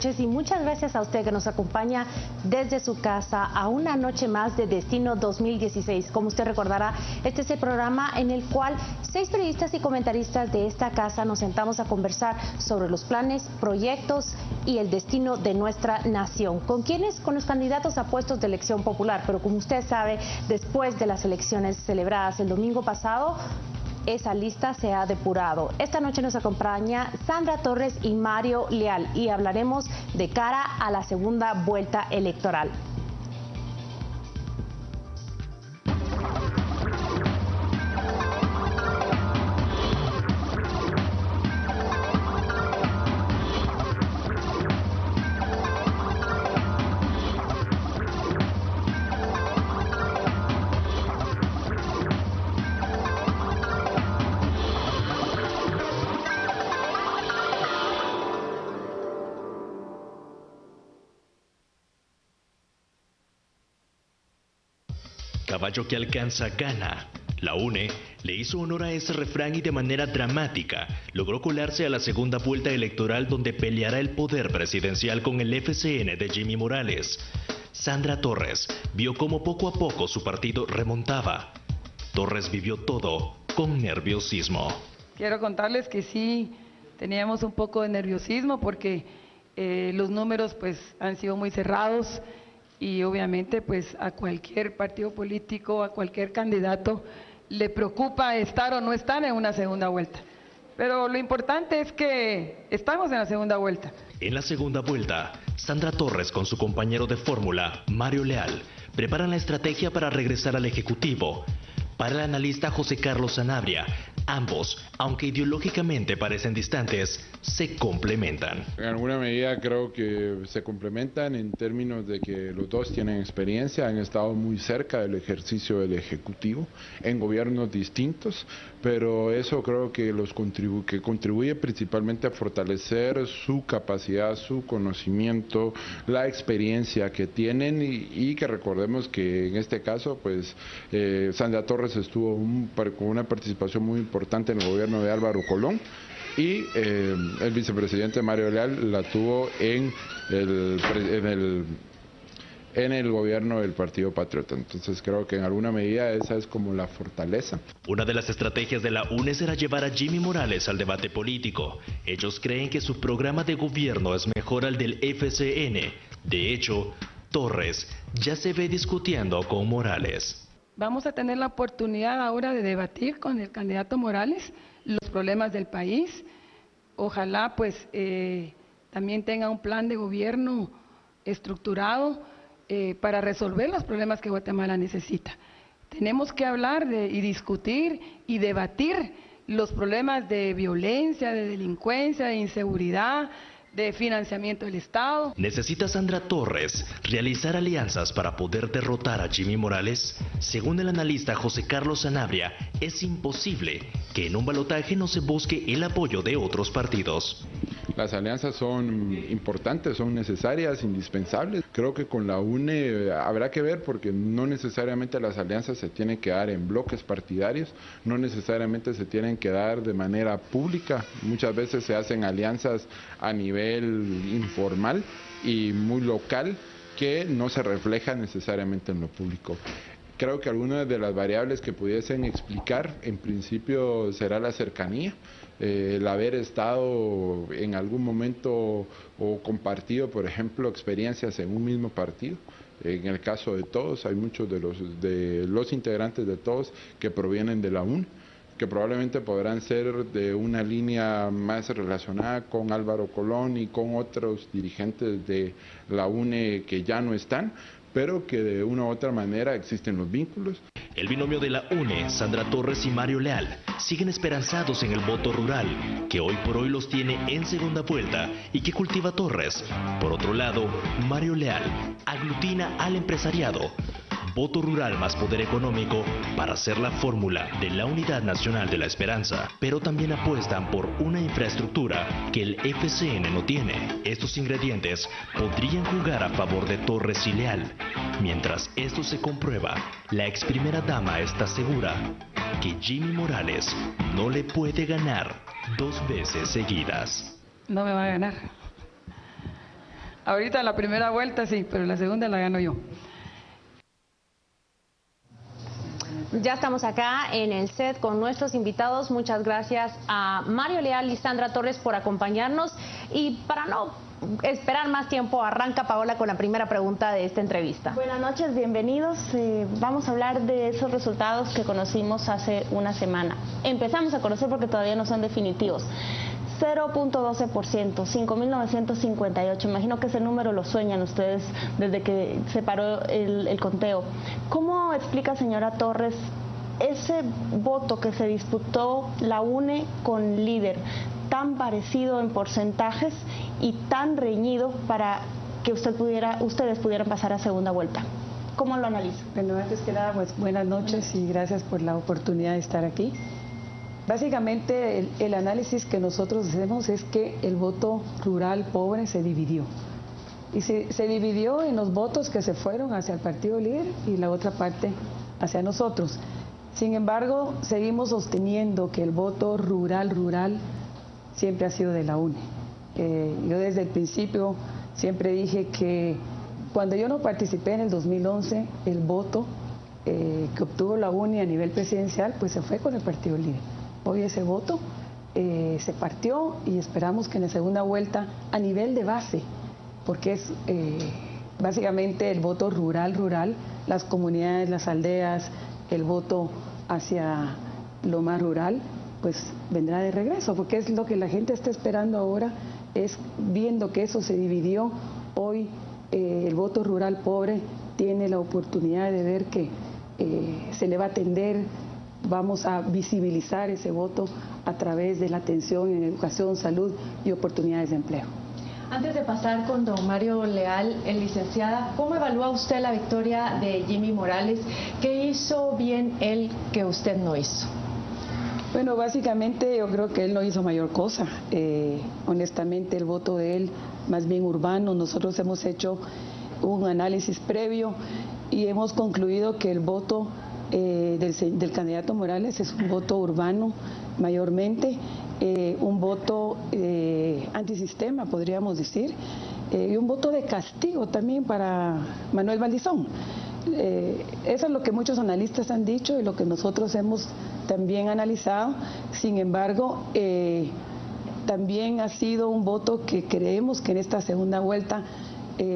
noches y muchas gracias a usted que nos acompaña desde su casa a una noche más de Destino 2016. Como usted recordará, este es el programa en el cual 6 periodistas y comentaristas de esta casa nos sentamos a conversar sobre los planes, proyectos y el destino de nuestra nación. ¿Con quiénes? Con los candidatos a puestos de elección popular, pero como usted sabe, después de las elecciones celebradas el domingo pasado, esa lista se ha depurado. Esta noche nos acompaña Sandra Torres y Mario Leal y hablaremos de cara a la segunda vuelta electoral. Caballo que alcanza gana. La UNE le hizo honor a ese refrán y de manera dramática logró colarse a la segunda vuelta electoral donde peleará el poder presidencial con el FCN de Jimmy Morales. Sandra Torres vio cómo poco a poco su partido remontaba. Torres vivió todo con nerviosismo. Quiero contarles que sí teníamos un poco de nerviosismo porque los números pues han sido muy cerrados. Y obviamente pues a cualquier partido político, a cualquier candidato le preocupa estar o no estar en una segunda vuelta. Pero lo importante es que estamos en la segunda vuelta. En la segunda vuelta, Sandra Torres con su compañero de fórmula, Mario Leal, preparan la estrategia para regresar al Ejecutivo. Para el analista José Carlos Sanabria, ambos, aunque ideológicamente parecen distantes, se complementan. En alguna medida creo que se complementan en términos de que los dos tienen experiencia, han estado muy cerca del ejercicio del Ejecutivo, en gobiernos distintos, pero eso creo que contribuye principalmente a fortalecer su capacidad, su conocimiento, la experiencia que tienen y que recordemos que en este caso, pues, Sandra Torres estuvo con una participación muy importante en el gobierno de Álvaro Colón y el vicepresidente Mario Leal la tuvo en el gobierno del Partido Patriota. Entonces creo que en alguna medida esa es como la fortaleza. Una de las estrategias de la UNE será llevar a Jimmy Morales al debate político. Ellos creen que su programa de gobierno es mejor al del FCN. De hecho, Torres ya se ve discutiendo con Morales. Vamos a tener la oportunidad ahora de debatir con el candidato Morales los problemas del país. Ojalá pues también tenga un plan de gobierno estructurado para resolver los problemas que Guatemala necesita. Tenemos que hablar y discutir y debatir los problemas de violencia, de delincuencia, de inseguridad, de financiamiento del Estado. ¿Necesita Sandra Torres realizar alianzas para poder derrotar a Jimmy Morales? Según el analista José Carlos Sanabria, es imposible que en un balotaje no se busque el apoyo de otros partidos. Las alianzas son importantes, son necesarias, indispensables. Creo que con la UNE habrá que ver porque no necesariamente las alianzas se tienen que dar en bloques partidarios, no necesariamente se tienen que dar de manera pública. Muchas veces se hacen alianzas a nivel informal y muy local que no se refleja necesariamente en lo público. Creo que algunas de las variables que pudiesen explicar, en principio, será la cercanía, el haber estado en algún momento o compartido, por ejemplo, experiencias en un mismo partido. En el caso de Todos, hay muchos de los integrantes de Todos que provienen de la UNE, que probablemente podrán ser de una línea más relacionada con Álvaro Colón y con otros dirigentes de la UNE que ya no están, pero que de una u otra manera existen los vínculos. El binomio de la UNE, Sandra Torres y Mario Leal, siguen esperanzados en el voto rural, que hoy por hoy los tiene en segunda vuelta y que cultiva Torres. Por otro lado, Mario Leal aglutina al empresariado. Voto rural más poder económico para hacer la fórmula de la Unidad Nacional de la Esperanza, pero también apuestan por una infraestructura que el FCN no tiene. Estos ingredientes podrían jugar a favor de Torres y Leal. Mientras esto se comprueba, la ex primera dama está segura que Jimmy Morales no le puede ganar 2 veces seguidas. No me va a ganar. Ahorita la primera vuelta sí, pero la segunda la gano yo. Ya estamos acá en el set con nuestros invitados. Muchas gracias a Mario Leal y Sandra Torres por acompañarnos. Y para no esperar más tiempo, arranca Paola con la primera pregunta de esta entrevista. Buenas noches, bienvenidos. Vamos a hablar de esos resultados que conocimos hace una semana. Empezamos a conocer porque todavía no son definitivos. 0.12%, 5.958. Imagino que ese número lo sueñan ustedes desde que se paró el conteo. ¿Cómo explica, señora Torres, ese voto que se disputó la UNE con líder, tan parecido en porcentajes y tan reñido para que ustedes pudieran pasar a segunda vuelta? ¿Cómo lo analiza? Bueno, antes que nada, pues buenas noches y gracias por la oportunidad de estar aquí. Básicamente el análisis que nosotros hacemos es que el voto rural pobre se dividió. Y se dividió en los votos que se fueron hacia el partido líder y la otra parte hacia nosotros. Sin embargo, seguimos sosteniendo que el voto rural siempre ha sido de la UNE. Yo desde el principio siempre dije que cuando yo no participé en el 2011, el voto que obtuvo la UNE a nivel presidencial, pues se fue con el partido líder. Hoy ese voto se partió y esperamos que en la segunda vuelta, a nivel de base, porque es básicamente el voto rural, las comunidades, las aldeas, el voto hacia lo más rural, pues vendrá de regreso, porque es lo que la gente está esperando ahora, es viendo que eso se dividió. Hoy el voto rural pobre tiene la oportunidad de ver que se le va a atender. Vamos a visibilizar ese voto a través de la atención en educación, salud y oportunidades de empleo. Antes de pasar con don Mario Leal, licenciada, ¿cómo evalúa usted la victoria de Jimmy Morales? ¿Qué hizo bien él que usted no hizo? Bueno, básicamente yo creo que él no hizo mayor cosa. Honestamente, el voto de él, más bien urbano, nosotros hemos hecho un análisis previo y hemos concluido que el voto del candidato Morales es un voto urbano mayormente, un voto antisistema, podríamos decir, y un voto de castigo también para Manuel Valdizón. Eso es lo que muchos analistas han dicho y lo que nosotros hemos también analizado. Sin embargo, también ha sido un voto que creemos que en esta segunda vuelta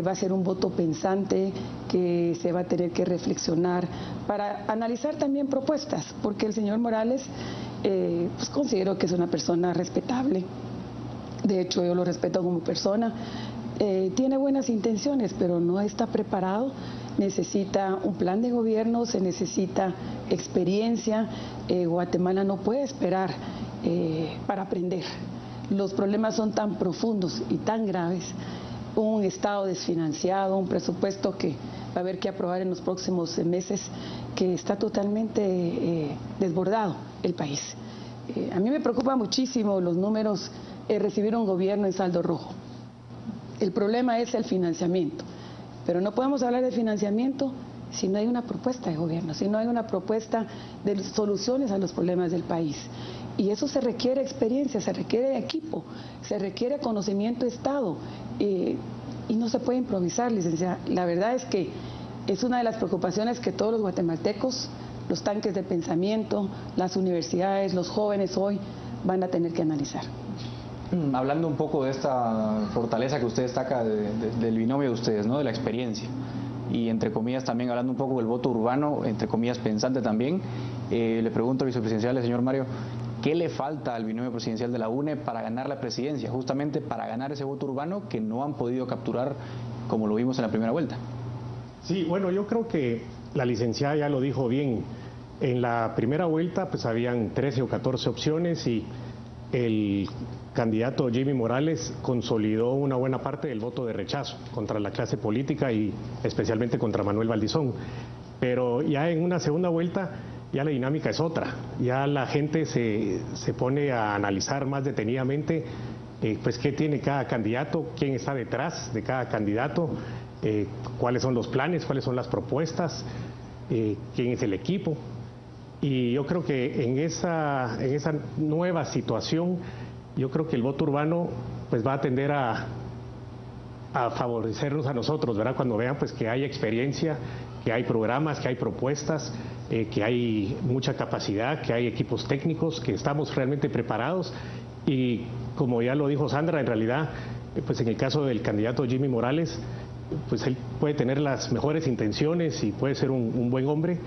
va a ser un voto pensante, que se va a tener que reflexionar para analizar también propuestas, porque el señor Morales pues considero que es una persona respetable. De hecho, yo lo respeto como persona. Tiene buenas intenciones, pero no está preparado. Necesita un plan de gobierno, se necesita experiencia. Guatemala no puede esperar para aprender. Los problemas son tan profundos y tan graves. Un Estado desfinanciado, un presupuesto que va a haber que aprobar en los próximos meses, que está totalmente desbordado el país. A mí me preocupa muchísimo los números, recibir un gobierno en saldo rojo. El problema es el financiamiento, pero no podemos hablar de financiamiento si no hay una propuesta de gobierno, si no hay una propuesta de soluciones a los problemas del país. Y eso se requiere experiencia, se requiere equipo, se requiere conocimiento de Estado y no se puede improvisar, licenciada. La verdad es que es una de las preocupaciones que todos los guatemaltecos, los tanques de pensamiento, las universidades, los jóvenes hoy van a tener que analizar. Hablando un poco de esta fortaleza que usted destaca del binomio de ustedes, ¿no? De la experiencia. Y entre comillas también hablando un poco del voto urbano, entre comillas pensante también, le pregunto al vicepresidencial, el señor Mario, ¿qué le falta al binomio presidencial de la UNE para ganar la presidencia? Justamente para ganar ese voto urbano que no han podido capturar como lo vimos en la primera vuelta. Sí, bueno, yo creo que la licenciada ya lo dijo bien. En la primera vuelta pues habían 13 o 14 opciones y el candidato Jimmy Morales consolidó una buena parte del voto de rechazo contra la clase política y especialmente contra Manuel Valdizón. Pero ya en una segunda vuelta ya la dinámica es otra, ya la gente se pone a analizar más detenidamente pues qué tiene cada candidato, quién está detrás de cada candidato, cuáles son los planes, cuáles son las propuestas, quién es el equipo. Y yo creo que en esa nueva situación, yo creo que el voto urbano pues va a tender a a favorecernos a nosotros, ¿verdad? Cuando vean pues que hay experiencia, que hay programas, que hay propuestas, que hay mucha capacidad, que hay equipos técnicos, que estamos realmente preparados. Y como ya lo dijo Sandra, en realidad, pues en el caso del candidato Jimmy Morales, pues él puede tener las mejores intenciones y puede ser un buen hombre,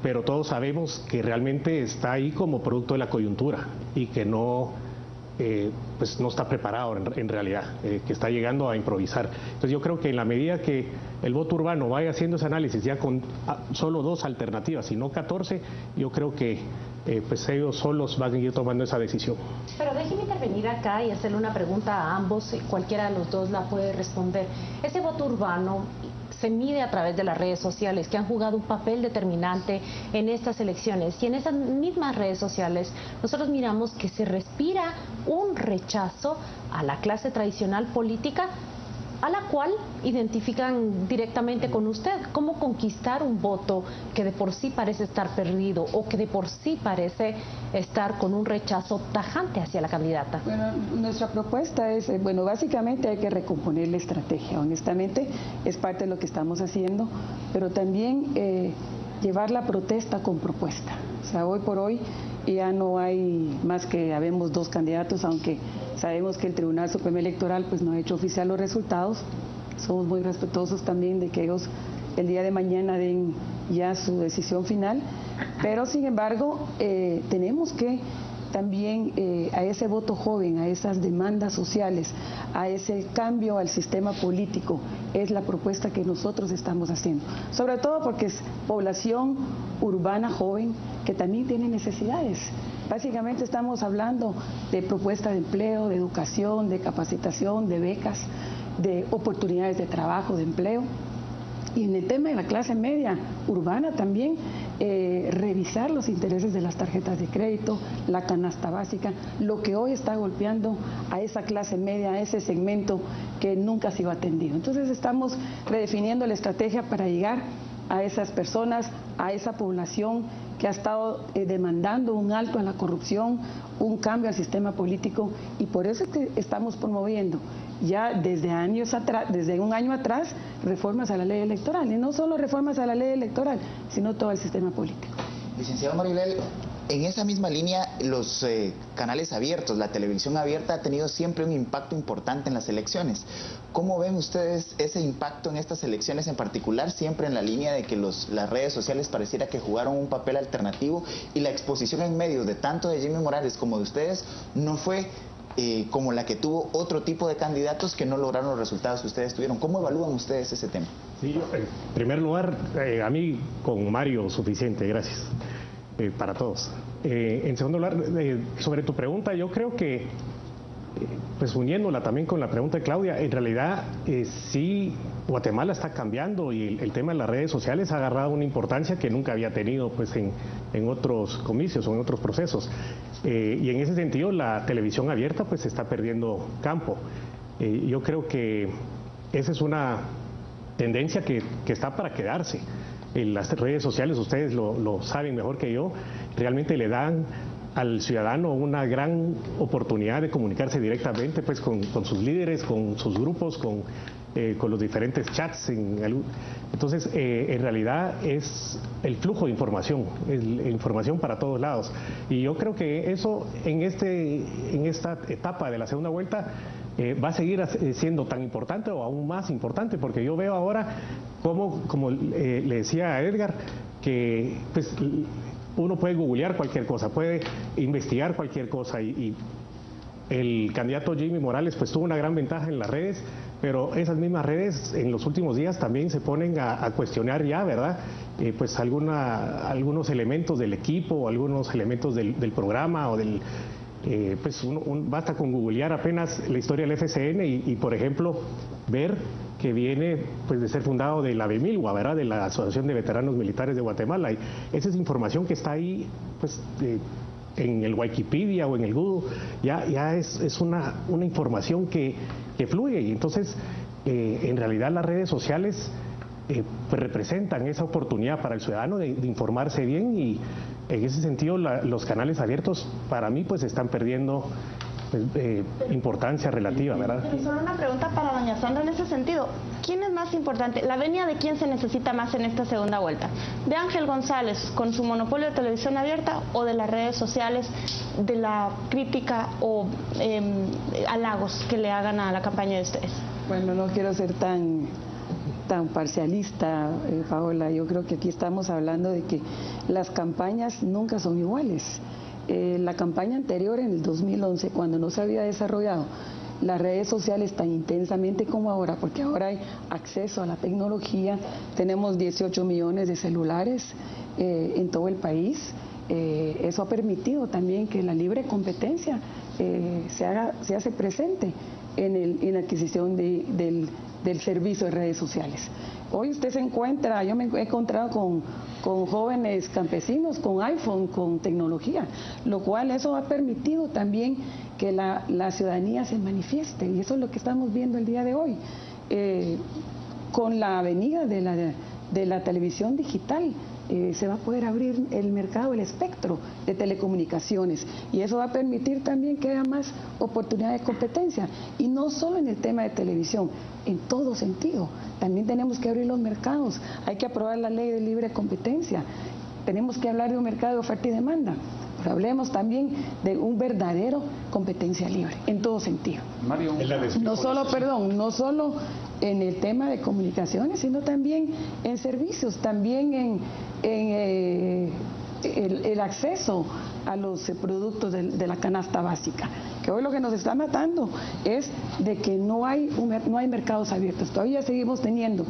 pero todos sabemos que realmente está ahí como producto de la coyuntura y que pues no está preparado en realidad, que está llegando a improvisar. Entonces yo creo que en la medida que el voto urbano vaya haciendo ese análisis ya con solo 2 alternativas y no 14, yo creo que pues ellos solos van a ir tomando esa decisión. Pero déjeme intervenir acá y hacerle una pregunta a ambos, cualquiera de los dos la puede responder. Ese voto urbano se mide a través de las redes sociales, que han jugado un papel determinante en estas elecciones, y en esas mismas redes sociales nosotros miramos que se respira un rechazo a la clase tradicional política, a la cual identifican directamente con usted. ¿Cómo conquistar un voto que de por sí parece estar perdido o que de por sí parece estar con un rechazo tajante hacia la candidata? Bueno, nuestra propuesta es, básicamente hay que recomponer la estrategia. Honestamente, es parte de lo que estamos haciendo, pero también llevar la protesta con propuesta. O sea, hoy por hoy ya no hay más que habemos 2 candidatos, aunque sabemos que el Tribunal Supremo Electoral pues no ha hecho oficial los resultados. Somos muy respetuosos también de que ellos el día de mañana den ya su decisión final, pero sin embargo tenemos que también a ese voto joven, a esas demandas sociales, a ese cambio al sistema político, es la propuesta que nosotros estamos haciendo. Sobre todo porque es población urbana joven que también tiene necesidades. Básicamente estamos hablando de propuesta de empleo, de educación, de capacitación, de becas, de oportunidades de trabajo, de empleo. Y en el tema de la clase media urbana también, revisar los intereses de las tarjetas de crédito, la canasta básica, lo que hoy está golpeando a esa clase media, a ese segmento que nunca ha sido atendido. Entonces estamos redefiniendo la estrategia para llegar a esas personas, a esa población que ha estado demandando un alto a la corrupción, un cambio al sistema político, y por eso es que estamos promoviendo ya desde un año atrás, reformas a la ley electoral, y no solo reformas a la ley electoral, sino todo el sistema político. Licenciado Mario Leal, en esa misma línea, los canales abiertos, la televisión abierta ha tenido siempre un impacto importante en las elecciones. ¿Cómo ven ustedes ese impacto en estas elecciones en particular, siempre en la línea de que las redes sociales pareciera que jugaron un papel alternativo y la exposición en medios de tanto de Jimmy Morales como de ustedes no fue como la que tuvo otro tipo de candidatos que no lograron los resultados que ustedes tuvieron? ¿Cómo evalúan ustedes ese tema? Sí, en primer lugar, a mí con Mario suficiente, gracias, para todos. En segundo lugar, sobre tu pregunta, yo creo que, pues uniéndola también con la pregunta de Claudia, en realidad sí, Guatemala está cambiando y el tema de las redes sociales ha agarrado una importancia que nunca había tenido pues en otros comicios o en otros procesos. Y en ese sentido la televisión abierta pues está perdiendo campo. Yo creo que esa es una tendencia que está para quedarse. Las redes sociales, ustedes lo saben mejor que yo, realmente le dan al ciudadano una gran oportunidad de comunicarse directamente pues con sus líderes, con sus grupos, con los diferentes chats. Entonces, en realidad es el flujo de información, es información para todos lados. Y yo creo que eso en esta etapa de la segunda vuelta va a seguir siendo tan importante o aún más importante, porque yo veo ahora como le decía a Edgar, que pues uno puede googlear cualquier cosa, puede investigar cualquier cosa y el candidato Jimmy Morales pues tuvo una gran ventaja en las redes, pero esas mismas redes en los últimos días también se ponen a cuestionar ya, ¿verdad? Pues algunos elementos del equipo, algunos elementos del programa o del... pues basta con googlear apenas la historia del FCN y por ejemplo ver que viene pues de ser fundado de la BEMILGUA, ¿verdad? De la Asociación de Veteranos Militares de Guatemala, y esa es información que está ahí pues en el Wikipedia o en el Google, ya es una información que fluye, y entonces en realidad las redes sociales pues representan esa oportunidad para el ciudadano de informarse bien, y en ese sentido los canales abiertos para mí pues están perdiendo importancia relativa, ¿verdad? Y solo una pregunta para doña Sandra en ese sentido. ¿Quién es más importante? ¿La venia de quién se necesita más en esta segunda vuelta? ¿De Ángel González con su monopolio de televisión abierta o de las redes sociales, de la crítica o halagos que le hagan a la campaña de ustedes? Bueno, no quiero ser tan parcialista, Paola. Yo creo que aquí estamos hablando de que las campañas nunca son iguales. La campaña anterior, en el 2011, cuando no se había desarrollado las redes sociales tan intensamente como ahora, porque ahora hay acceso a la tecnología, tenemos 18 millones de celulares en todo el país. Eso ha permitido también que la libre competencia se hace presente en la adquisición del servicio de redes sociales. Hoy usted se encuentra, yo me he encontrado con jóvenes campesinos con iPhone, con tecnología, lo cual eso ha permitido también que la ciudadanía se manifieste, y eso es lo que estamos viendo el día de hoy. Con la venida de la televisión digital, se va a poder abrir el mercado, el espectro de telecomunicaciones, y eso va a permitir también que haya más oportunidades de competencia, y no solo en el tema de televisión, en todo sentido. También tenemos que abrir los mercados, hay que aprobar la ley de libre competencia, tenemos que hablar de un mercado de oferta y demanda, pero hablemos también de un verdadero competencia libre, en todo sentido. Mario, no solo en el tema de comunicaciones, sino también en servicios, también en el acceso a los productos de la canasta básica, que hoy lo que nos está matando es de que no hay mercados abiertos. Todavía seguimos teniendo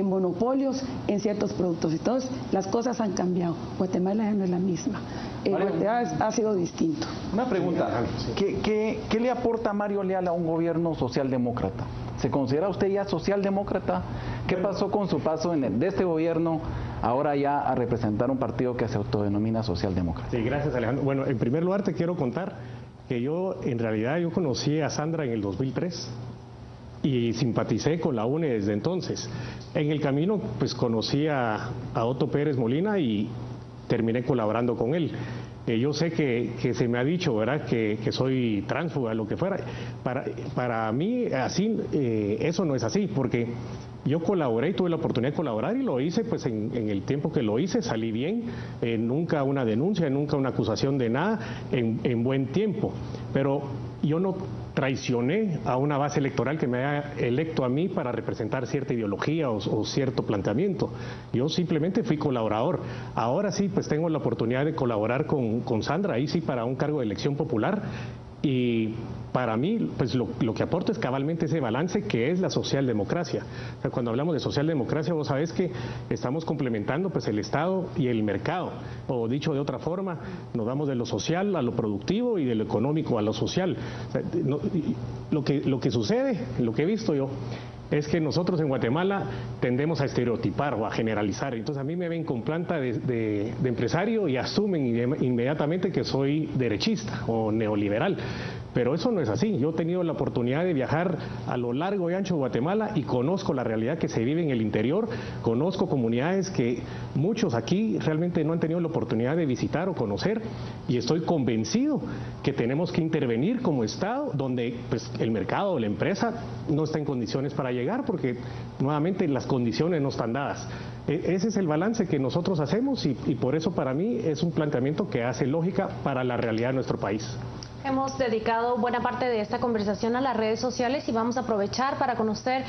monopolios en ciertos productos, entonces las cosas han cambiado. Guatemala ya no es la misma, Guatemala ha sido distinto. Una pregunta, ¿qué le aporta Mario Leal a un gobierno socialdemócrata? ¿Se considera usted ya socialdemócrata? ¿Qué pasó con su paso de este gobierno ahora ya a representar un partido que se autodenomina socialdemócrata? Sí, gracias, Alejandro. Bueno, en primer lugar te quiero contar que yo conocí a Sandra en el 2003 y simpaticé con la UNE desde entonces. En el camino pues conocí a Otto Pérez Molina y terminé colaborando con él. Yo sé que se me ha dicho, ¿verdad?, que soy tránsfuga, lo que fuera. Para mí, así, eso no es así, porque yo colaboré y tuve la oportunidad de colaborar y lo hice, pues en el tiempo que lo hice, salí bien, nunca una denuncia, nunca una acusación de nada, en buen tiempo. Pero yo no traicioné a una base electoral que me haya electo a mí para representar cierta ideología o cierto planteamiento. Yo simplemente fui colaborador. Ahora sí, pues tengo la oportunidad de colaborar con Sandra, ahí sí, para un cargo de elección popular. Y para mí, pues lo que aporta es cabalmente ese balance que es la socialdemocracia. O sea, cuando hablamos de socialdemocracia, vos sabés que estamos complementando pues el Estado y el mercado, o dicho de otra forma, nos vamos de lo social a lo productivo y de lo económico a lo social. O sea, lo que sucede, lo que he visto yo, es que nosotros en Guatemala tendemos a estereotipar o a generalizar. Entonces a mí me ven con planta de empresario y asumen inmediatamente que soy derechista o neoliberal. Pero eso no es así. Yo he tenido la oportunidad de viajar a lo largo y ancho de Guatemala y conozco la realidad que se vive en el interior, conozco comunidades que muchos aquí realmente no han tenido la oportunidad de visitar o conocer, y estoy convencido que tenemos que intervenir como Estado, donde pues el mercado o la empresa no está en condiciones para llegar, porque nuevamente las condiciones no están dadas. Ese es el balance que nosotros hacemos y por eso para mí es un planteamiento que hace lógica para la realidad de nuestro país. Hemos dedicado buena parte de esta conversación a las redes sociales y vamos a aprovechar para conocer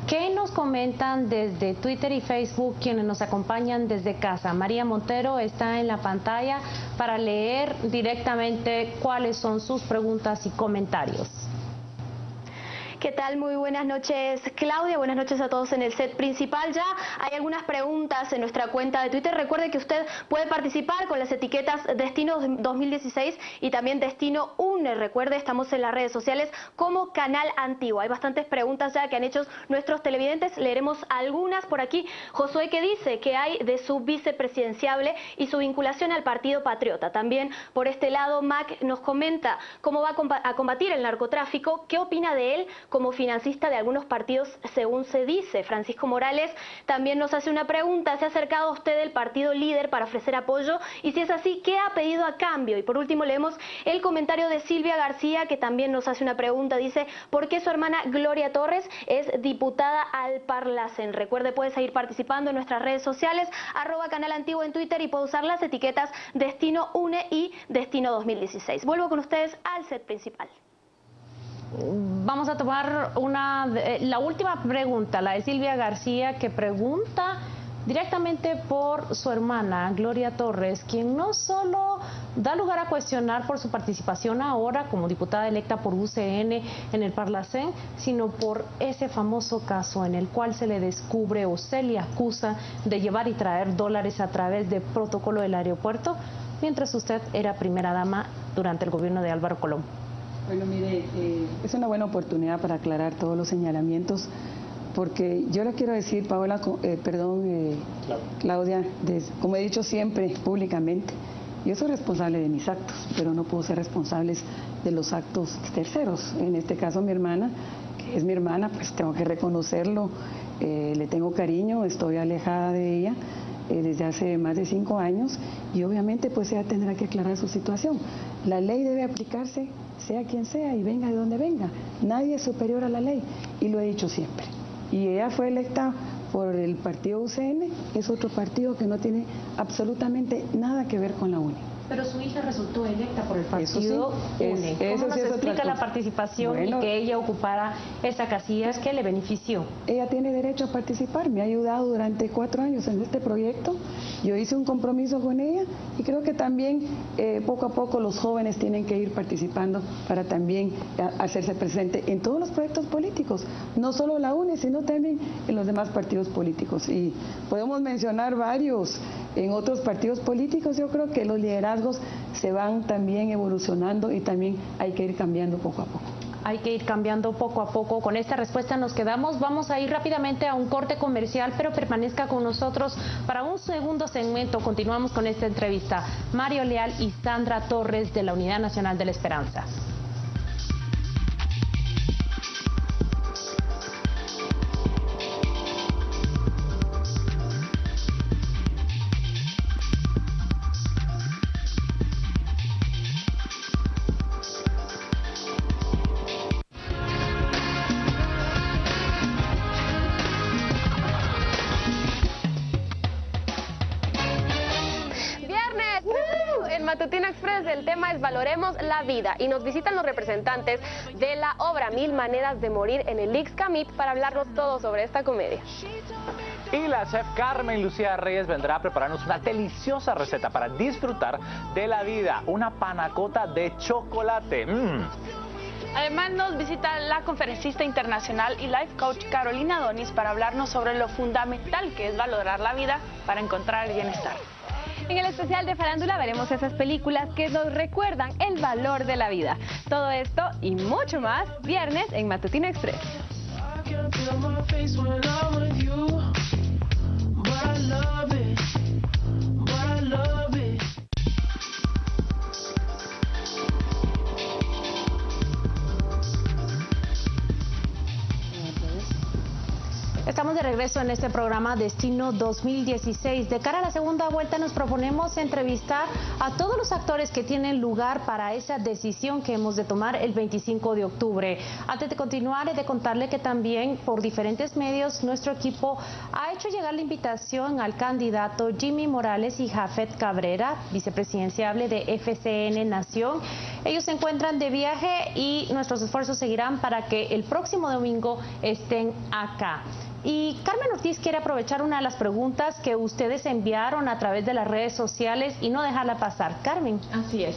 qué nos comentan desde Twitter y Facebook quienes nos acompañan desde casa. María Montero está en la pantalla para leer directamente cuáles son sus preguntas y comentarios. ¿Qué tal? Muy buenas noches, Claudia. Buenas noches a todos en el set principal. Ya hay algunas preguntas en nuestra cuenta de Twitter. Recuerde que usted puede participar con las etiquetas Destino 2016 y también Destino UNE. Recuerde, estamos en las redes sociales como Canal Antiguo. Hay bastantes preguntas ya que han hecho nuestros televidentes. Leeremos algunas por aquí. Josué, que dice que hay de su vicepresidenciable y su vinculación al Partido Patriota. También por este lado, Mac nos comenta cómo va a combatir el narcotráfico, qué opina de él como financista de algunos partidos, según se dice. Francisco Morales también nos hace una pregunta. ¿Se ha acercado a usted el partido líder para ofrecer apoyo? Y si es así, ¿qué ha pedido a cambio? Y por último leemos el comentario de Silvia García, que también nos hace una pregunta. Dice, ¿por qué su hermana Gloria Torres es diputada al Parlacén? Recuerde, puede seguir participando en nuestras redes sociales, @Canal Antiguo en Twitter, y puede usar las etiquetas Destino UNE y Destino 2016. Vuelvo con ustedes al set principal. Vamos a tomar la última pregunta, la de Silvia García, que pregunta directamente por su hermana Gloria Torres, quien no solo da lugar a cuestionar por su participación ahora como diputada electa por UCN en el Parlacén, sino por ese famoso caso en el cual se le descubre o se le acusa de llevar y traer dólares a través de protocolo del aeropuerto, mientras usted era primera dama durante el gobierno de Álvaro Colón. Bueno, mire, es una buena oportunidad para aclarar todos los señalamientos, porque yo le quiero decir, Claudia, como he dicho siempre públicamente, yo soy responsable de mis actos, pero no puedo ser responsable de los actos terceros. En este caso, mi hermana, que es mi hermana, pues tengo que reconocerlo, le tengo cariño, estoy alejada de ella desde hace más de 5 años, y obviamente pues ella tendrá que aclarar su situación. La ley debe aplicarse, sea quien sea y venga de donde venga. Nadie es superior a la ley, y lo he dicho siempre. Y ella fue electa por el partido UCN, es otro partido que no tiene absolutamente nada que ver con la UNE. Pero su hija resultó electa por el partido UNE. ¿Cómo nos explica la participación y que ella ocupara esa casilla que le benefició? Ella tiene derecho a participar, me ha ayudado durante 4 años en este proyecto. Yo hice un compromiso con ella y creo que también poco a poco los jóvenes tienen que ir participando para también hacerse presente en todos los proyectos políticos, no solo la UNE, sino también en los demás partidos políticos. Y podemos mencionar varios en otros partidos políticos. Yo creo que los liderazgos se van también evolucionando y también hay que ir cambiando poco a poco. Hay que ir cambiando poco a poco. Con esta respuesta nos quedamos. Vamos a ir rápidamente a un corte comercial, pero permanezca con nosotros para un segundo segmento. Continuamos con esta entrevista. Mario Leal y Sandra Torres, de la Unidad Nacional de la Esperanza. Matutino Express, el tema es Valoremos la Vida, y nos visitan los representantes de la obra 1000 Maneras de Morir en el Ixcamip para hablarnos todo sobre esta comedia. Y la chef Carmen Lucía Reyes vendrá a prepararnos una deliciosa receta para disfrutar de la vida, una panacota de chocolate. Además nos visita la conferencista internacional y life coach Carolina Donis para hablarnos sobre lo fundamental que es valorar la vida para encontrar el bienestar. En el especial de Farándula veremos esas películas que nos recuerdan el valor de la vida. Todo esto y mucho más, viernes en Matutino Express. Estamos de regreso en este programa Destino 2016. De cara a la segunda vuelta nos proponemos entrevistar a todos los actores que tienen lugar para esa decisión que hemos de tomar el 25 de octubre. Antes de continuar, he de contarle que también por diferentes medios nuestro equipo ha hecho llegar la invitación al candidato Jimmy Morales y Jafet Cabrera, vicepresidenciable de FCN Nación. Ellos se encuentran de viaje y nuestros esfuerzos seguirán para que el próximo domingo estén acá. Y Carmen Ortiz quiere aprovechar una de las preguntas que ustedes enviaron a través de las redes sociales y no dejarla pasar. Carmen. Así es.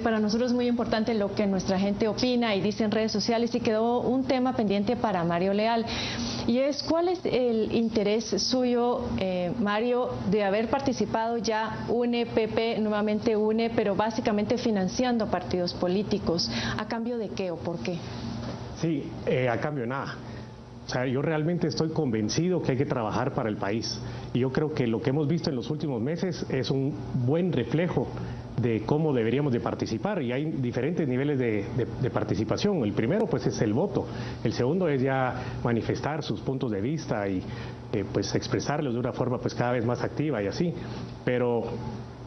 Para nosotros es muy importante lo que nuestra gente opina y dice en redes sociales, y quedó un tema pendiente para Mario Leal. Y es, ¿cuál es el interés suyo, Mario, de haber participado ya UNE, PP, nuevamente UNE, pero básicamente financiando partidos políticos? ¿A cambio de qué o por qué? Sí, a cambio nada. O sea, yo realmente estoy convencido que hay que trabajar para el país. Y yo creo que lo que hemos visto en los últimos meses es un buen reflejo de cómo deberíamos de participar, y hay diferentes niveles de participación. El primero pues es el voto, el segundo es ya manifestar sus puntos de vista y pues expresarlos de una forma pues cada vez más activa y así, pero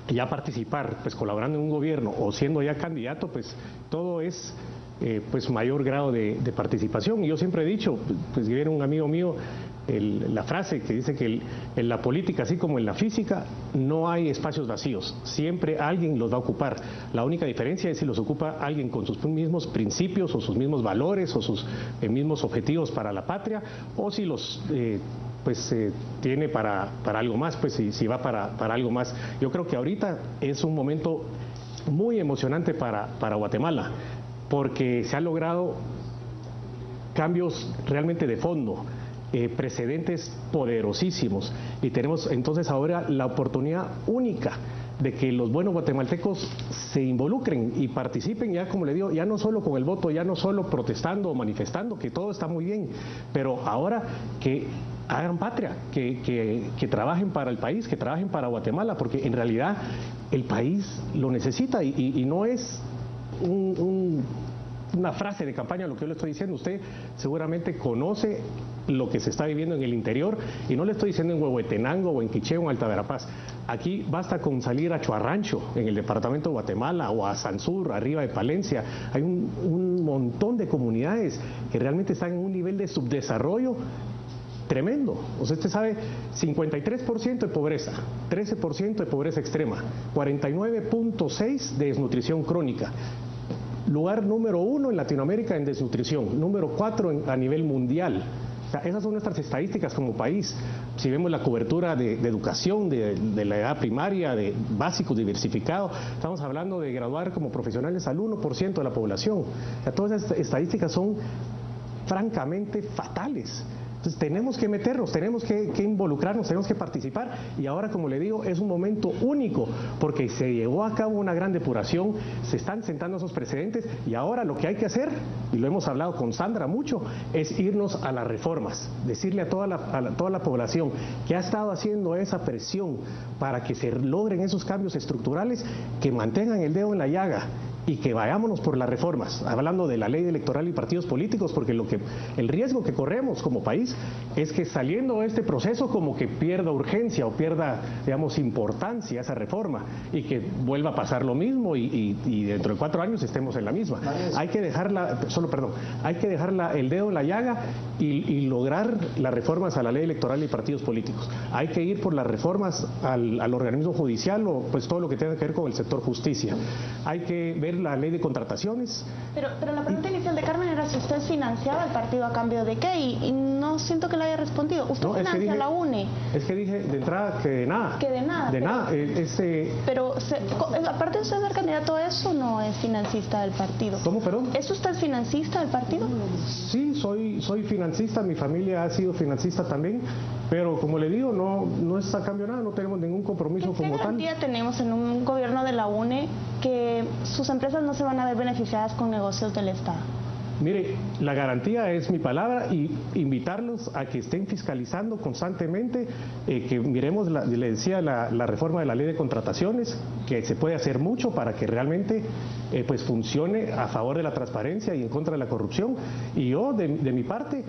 ya participar pues colaborando en un gobierno o siendo ya candidato, pues todo es pues mayor grado de participación. Y yo siempre he dicho, pues viene un amigo mío, la frase que dice que en la política, así como en la física, no hay espacios vacíos, siempre alguien los va a ocupar. La única diferencia es si los ocupa alguien con sus mismos principios o sus mismos valores o sus mismos objetivos para la patria, o si los tiene para algo más, pues si va para algo más. Yo creo que ahorita es un momento muy emocionante para Guatemala, porque se han logrado cambios realmente de fondo, precedentes poderosísimos, y tenemos entonces ahora la oportunidad única de que los buenos guatemaltecos se involucren y participen, ya como le digo, ya no solo con el voto, ya no solo protestando o manifestando, que todo está muy bien, pero ahora que hagan patria, que trabajen para el país, que trabajen para Guatemala, porque en realidad el país lo necesita y no es una frase de campaña lo que yo le estoy diciendo. Usted seguramente conoce lo que se está viviendo en el interior, y no le estoy diciendo en Huehuetenango o en Quiché o en Alta Verapaz. Aquí basta con salir a Chuarrancho, en el departamento de Guatemala, o a Sansur, arriba de Palencia. Hay un montón de comunidades que realmente están en un nivel de subdesarrollo tremendo. O sea, usted sabe, 53% de pobreza, 13% de pobreza extrema, 49.6% de desnutrición crónica. Lugar número 1 en Latinoamérica en desnutrición, número 4 a nivel mundial. O sea, esas son nuestras estadísticas como país. Si vemos la cobertura de educación, de la edad primaria, de básicos diversificados, estamos hablando de graduar como profesionales al 1% de la población. O sea, todas esas estadísticas son francamente fatales. Entonces tenemos que meternos, tenemos que involucrarnos, tenemos que participar, y ahora, como le digo, es un momento único porque se llevó a cabo una gran depuración, se están sentando esos precedentes, y ahora lo que hay que hacer, y lo hemos hablado con Sandra mucho, es irnos a las reformas, decirle a toda la población que ha estado haciendo esa presión para que se logren esos cambios estructurales, que mantengan el dedo en la llaga y que vayámonos por las reformas, hablando de la ley electoral y partidos políticos, porque el riesgo que corremos como país es que saliendo de este proceso como que pierda urgencia o pierda, digamos, importancia esa reforma, y que vuelva a pasar lo mismo y dentro de 4 años estemos en la misma. Hay que dejarla, hay que dejar el dedo en la llaga y lograr las reformas a la ley electoral y partidos políticos. Hay que ir por las reformas al organismo judicial, o pues todo lo que tenga que ver con el sector justicia. Hay que ver la ley de contrataciones. Pero la pregunta inicial de Carmen era si usted financiaba el partido a cambio de qué, y no siento que le haya respondido. ¿Usted financia la UNE? Es que dije de entrada que de nada. Que de nada. De nada. Pero aparte de usted ser candidato, ¿eso no es financista del partido? ¿Cómo, perdón? ¿Es usted financista del partido? Sí, soy financista, mi familia ha sido financista también, pero como le digo, no está a cambio nada, no tenemos ningún compromiso como tal. ¿Qué garantía tenemos en un gobierno de la UNE que sus empresas no se van a ver beneficiadas con negocios del Estado? Mire, la garantía es mi palabra, y invitarlos a que estén fiscalizando constantemente, que miremos, le decía, la reforma de la ley de contrataciones, que se puede hacer mucho para que realmente pues funcione a favor de la transparencia y en contra de la corrupción. Y yo, de mi parte,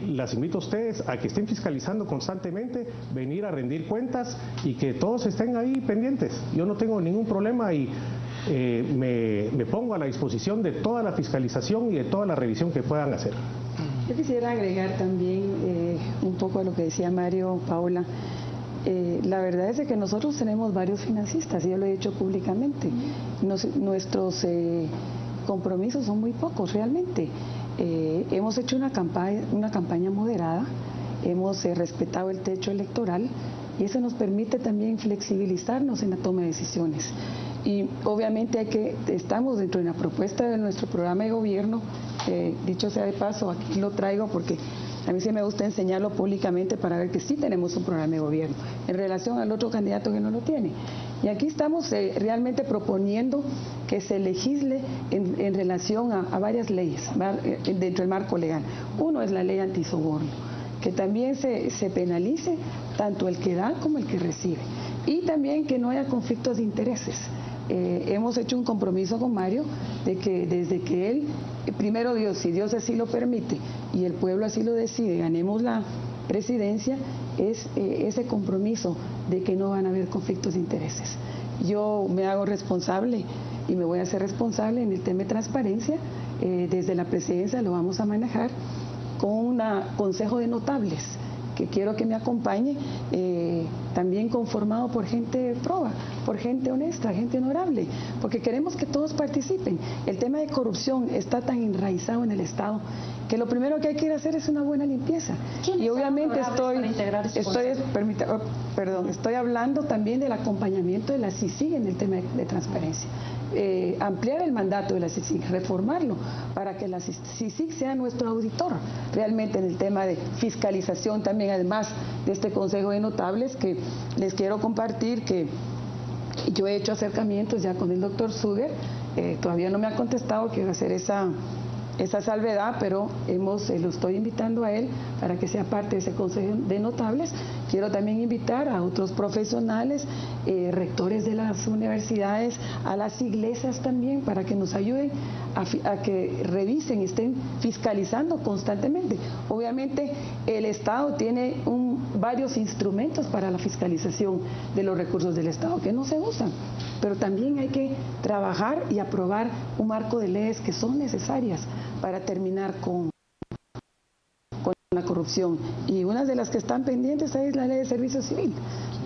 las invito a ustedes a que estén fiscalizando constantemente, venir a rendir cuentas y que todos estén ahí pendientes. Yo no tengo ningún problema y me pongo a la disposición de toda la fiscalización y de toda la revisión que puedan hacer. Yo quisiera agregar también un poco a lo que decía Mario, Paola. La verdad es que nosotros tenemos varios financistas, y yo lo he dicho públicamente. Nuestros compromisos son muy pocos realmente. Hemos hecho una campaña moderada, hemos respetado el techo electoral, y eso nos permite también flexibilizarnos en la toma de decisiones. Y obviamente estamos dentro de la propuesta de nuestro programa de gobierno, dicho sea de paso, aquí lo traigo porque a mí sí me gusta enseñarlo públicamente para ver que sí tenemos un programa de gobierno en relación al otro candidato que no lo tiene. Y aquí estamos realmente proponiendo que se legisle en relación a varias leyes dentro del marco legal. Uno es la ley antisoborno, que también se penalice tanto el que da como el que recibe, y también que no haya conflictos de intereses, hemos hecho un compromiso con Mario de que desde que él, primero Dios, si Dios así lo permite y el pueblo así lo decide, ganemos la presidencia, es ese compromiso de que no van a haber conflictos de intereses. Yo me hago responsable y me voy a hacer responsable en el tema de transparencia. Desde la presidencia lo vamos a manejar con un consejo de notables que quiero que me acompañe, también conformado por gente proba, por gente honesta, gente honorable, porque queremos que todos participen. El tema de corrupción está tan enraizado en el Estado que lo primero que hay que ir a hacer es una buena limpieza. Y obviamente estoy hablando también del acompañamiento de la CICIG en el tema de transparencia. Ampliar el mandato de la CICIG, reformarlo para que la CICIG sea nuestro auditor realmente en el tema de fiscalización también, además de este Consejo de Notables, que les quiero compartir que yo he hecho acercamientos ya con el doctor Suger, todavía no me ha contestado, quiero hacer esa salvedad, pero lo estoy invitando a él para que sea parte de ese Consejo de Notables. Quiero también invitar a otros profesionales, rectores de las universidades, a las iglesias también, para que nos ayuden a que revisen, estén fiscalizando constantemente. Obviamente el Estado tiene varios instrumentos para la fiscalización de los recursos del Estado que no se usan, pero también hay que trabajar y aprobar un marco de leyes que son necesarias para terminar con la corrupción. Y una de las que están pendientes es la ley de servicio civil,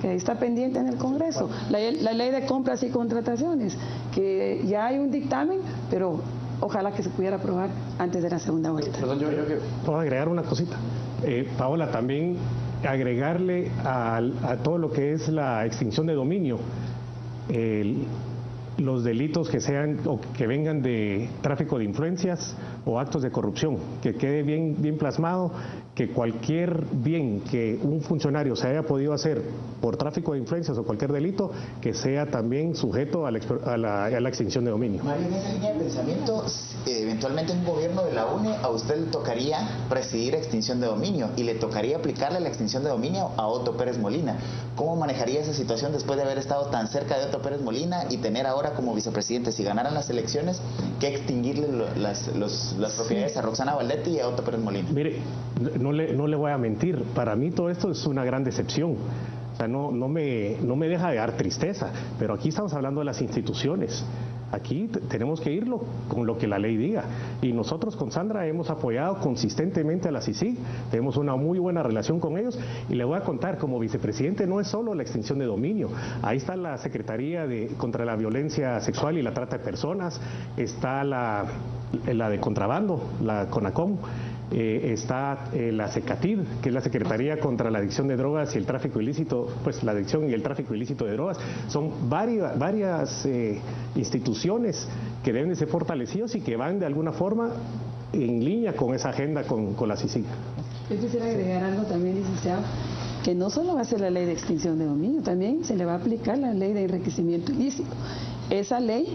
que está pendiente en el Congreso, la ley de compras y contrataciones, que ya hay un dictamen, pero ojalá que se pudiera aprobar antes de la segunda vuelta. Puedo agregar una cosita, Paola, también agregarle a todo lo que es la extinción de dominio, los delitos que sean o que vengan de tráfico de influencias o actos de corrupción, que quede bien plasmado que cualquier bien que un funcionario se haya podido hacer por tráfico de influencias o cualquier delito, que sea también sujeto a la extinción de dominio. Mario, en esa línea de pensamiento, eventualmente en un gobierno de la UNE a usted le tocaría presidir extinción de dominio y le tocaría aplicarle la extinción de dominio a Otto Pérez Molina. ¿Cómo manejaría esa situación después de haber estado tan cerca de Otto Pérez Molina y tener ahora como vicepresidente, si ganaran las elecciones, que extinguirle las propiedades a Roxana Valdetti y a Otto Pérez Molina? Mire, no le voy a mentir, para mí todo esto es una gran decepción. O sea, no me deja de dar tristeza, pero aquí estamos hablando de las instituciones. Aquí tenemos que irlo con lo que la ley diga. Y nosotros con Sandra hemos apoyado consistentemente a la CICIG, tenemos una muy buena relación con ellos. Y le voy a contar, como vicepresidente no es solo la extinción de dominio, ahí está la Secretaría contra la Violencia Sexual y la Trata de Personas, está la de Contrabando, la CONACOM, está la SECATID, que es la Secretaría contra la Adicción de Drogas y el Tráfico Ilícito, pues la adicción y el tráfico ilícito de drogas. Son varias instituciones que deben de ser fortalecidos y que van de alguna forma en línea con esa agenda con la CICIG. Yo quisiera agregar algo también, licenciado, que no solo va a ser la ley de extinción de dominio, también se le va a aplicar la ley de enriquecimiento ilícito. Esa ley,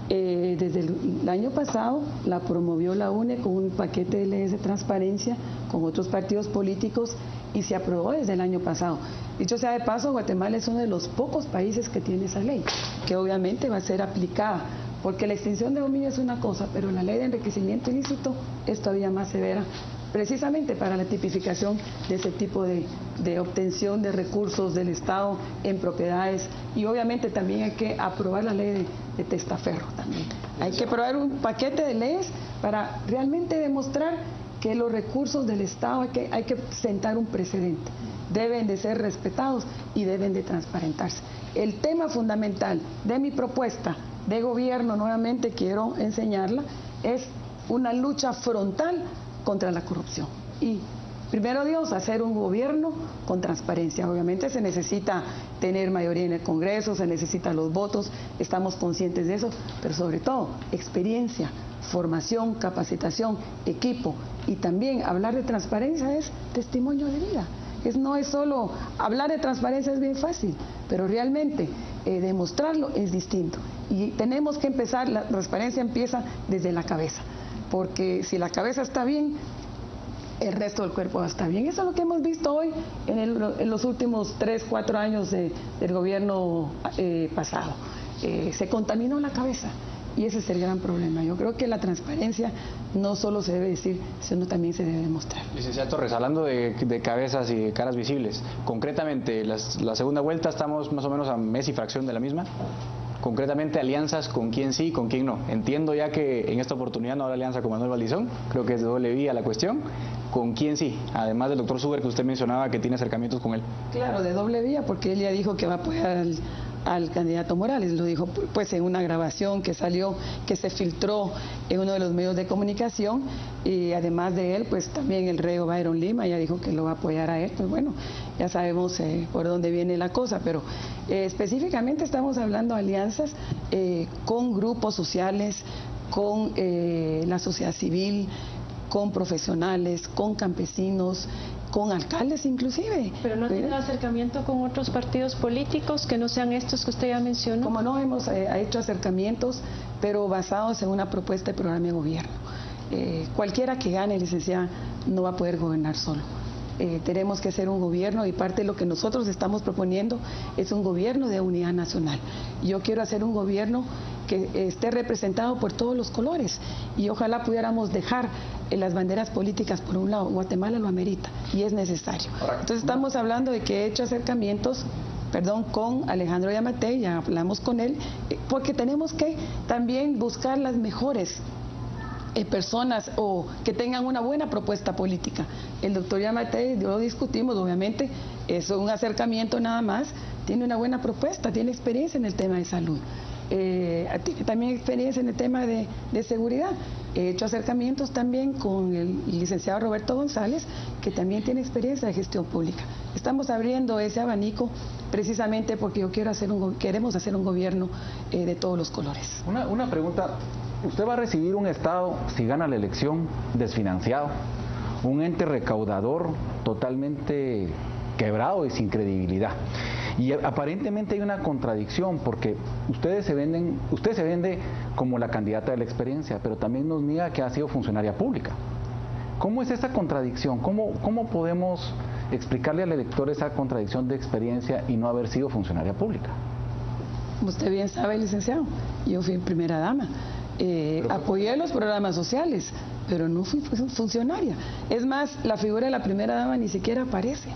desde el año pasado, la promovió la UNE con un paquete de leyes de transparencia con otros partidos políticos y se aprobó desde el año pasado. Dicho sea de paso, Guatemala es uno de los pocos países que tiene esa ley, que obviamente va a ser aplicada, porque la extinción de dominio es una cosa, pero la ley de enriquecimiento ilícito es todavía más severa, precisamente para la tipificación de ese tipo de obtención de recursos del Estado en propiedades. Y obviamente también hay que aprobar la ley de testaferro también. Hay que aprobar un paquete de leyes para realmente demostrar que los recursos del Estado hay que sentar un precedente. Deben de ser respetados y deben de transparentarse. El tema fundamental de mi propuesta de gobierno, nuevamente quiero enseñarla, es una lucha frontal contra la corrupción. Y primero Dios, hacer un gobierno con transparencia. Obviamente se necesita tener mayoría en el Congreso, se necesitan los votos, estamos conscientes de eso, pero sobre todo experiencia, formación, capacitación, equipo. Y también hablar de transparencia es testimonio de vida. No es solo hablar de transparencia, es bien fácil, pero realmente demostrarlo es distinto. Y tenemos que empezar, la transparencia empieza desde la cabeza, porque si la cabeza está bien, el resto del cuerpo va a estar bien. Eso es lo que hemos visto hoy en los últimos 3, 4 años del gobierno pasado. se contaminó la cabeza. Y ese es el gran problema. Yo creo que la transparencia no solo se debe decir, sino también se debe demostrar. Licenciado Torres, hablando de cabezas y de caras visibles, concretamente, la segunda vuelta estamos más o menos a mes y fracción de la misma. Concretamente, alianzas con quién sí y con quién no. Entiendo ya que en esta oportunidad no habrá alianza con Manuel Valdizón, creo que es de doble vía la cuestión. ¿Con quién sí? Además del doctor Suber, que usted mencionaba que tiene acercamientos con él. Claro, de doble vía, porque él ya dijo que va a apoyar al candidato Morales, lo dijo pues en una grabación que salió, que se filtró en uno de los medios de comunicación, y además de él, pues también el reo Byron Lima ya dijo que lo va a apoyar a él. Pues bueno, ya sabemos por dónde viene la cosa, pero específicamente estamos hablando de alianzas con grupos sociales, con la sociedad civil, con profesionales, con campesinos, con alcaldes inclusive. ¿Pero no tiene acercamiento con otros partidos políticos que no sean estos que usted ya mencionó? Como no, hemos hecho acercamientos, pero basados en una propuesta de programa de gobierno. Cualquiera que gane, licenciada, no va a poder gobernar solo. Tenemos que hacer un gobierno, y parte de lo que nosotros estamos proponiendo es un gobierno de unidad nacional. Yo quiero hacer un gobierno que esté representado por todos los colores, y ojalá pudiéramos dejar las banderas políticas por un lado. Guatemala lo amerita y es necesario. Entonces estamos hablando de que he hecho acercamientos con Alejandro Yamatei, ya hablamos con él, porque tenemos que también buscar las mejores personas o que tengan una buena propuesta política. El doctor Yamatei, lo discutimos, obviamente, es un acercamiento nada más, tiene una buena propuesta, tiene experiencia en el tema de salud. Tiene también experiencia en el tema de seguridad. He hecho acercamientos también con el licenciado Roberto González, que también tiene experiencia de gestión pública. Estamos abriendo ese abanico precisamente porque queremos hacer un gobierno de todos los colores. Una pregunta, usted va a recibir un Estado, si gana la elección, desfinanciado, un ente recaudador totalmente quebrado y sin credibilidad. Y aparentemente hay una contradicción, porque usted se vende como la candidata de la experiencia, pero también nos niega que ha sido funcionaria pública. ¿Cómo es esa contradicción? ¿Cómo podemos explicarle al elector esa contradicción de experiencia y no haber sido funcionaria pública? Usted bien sabe, licenciado, yo fui primera dama. Apoyé los programas sociales, pero no fui funcionaria. Es más, la figura de la primera dama ni siquiera aparece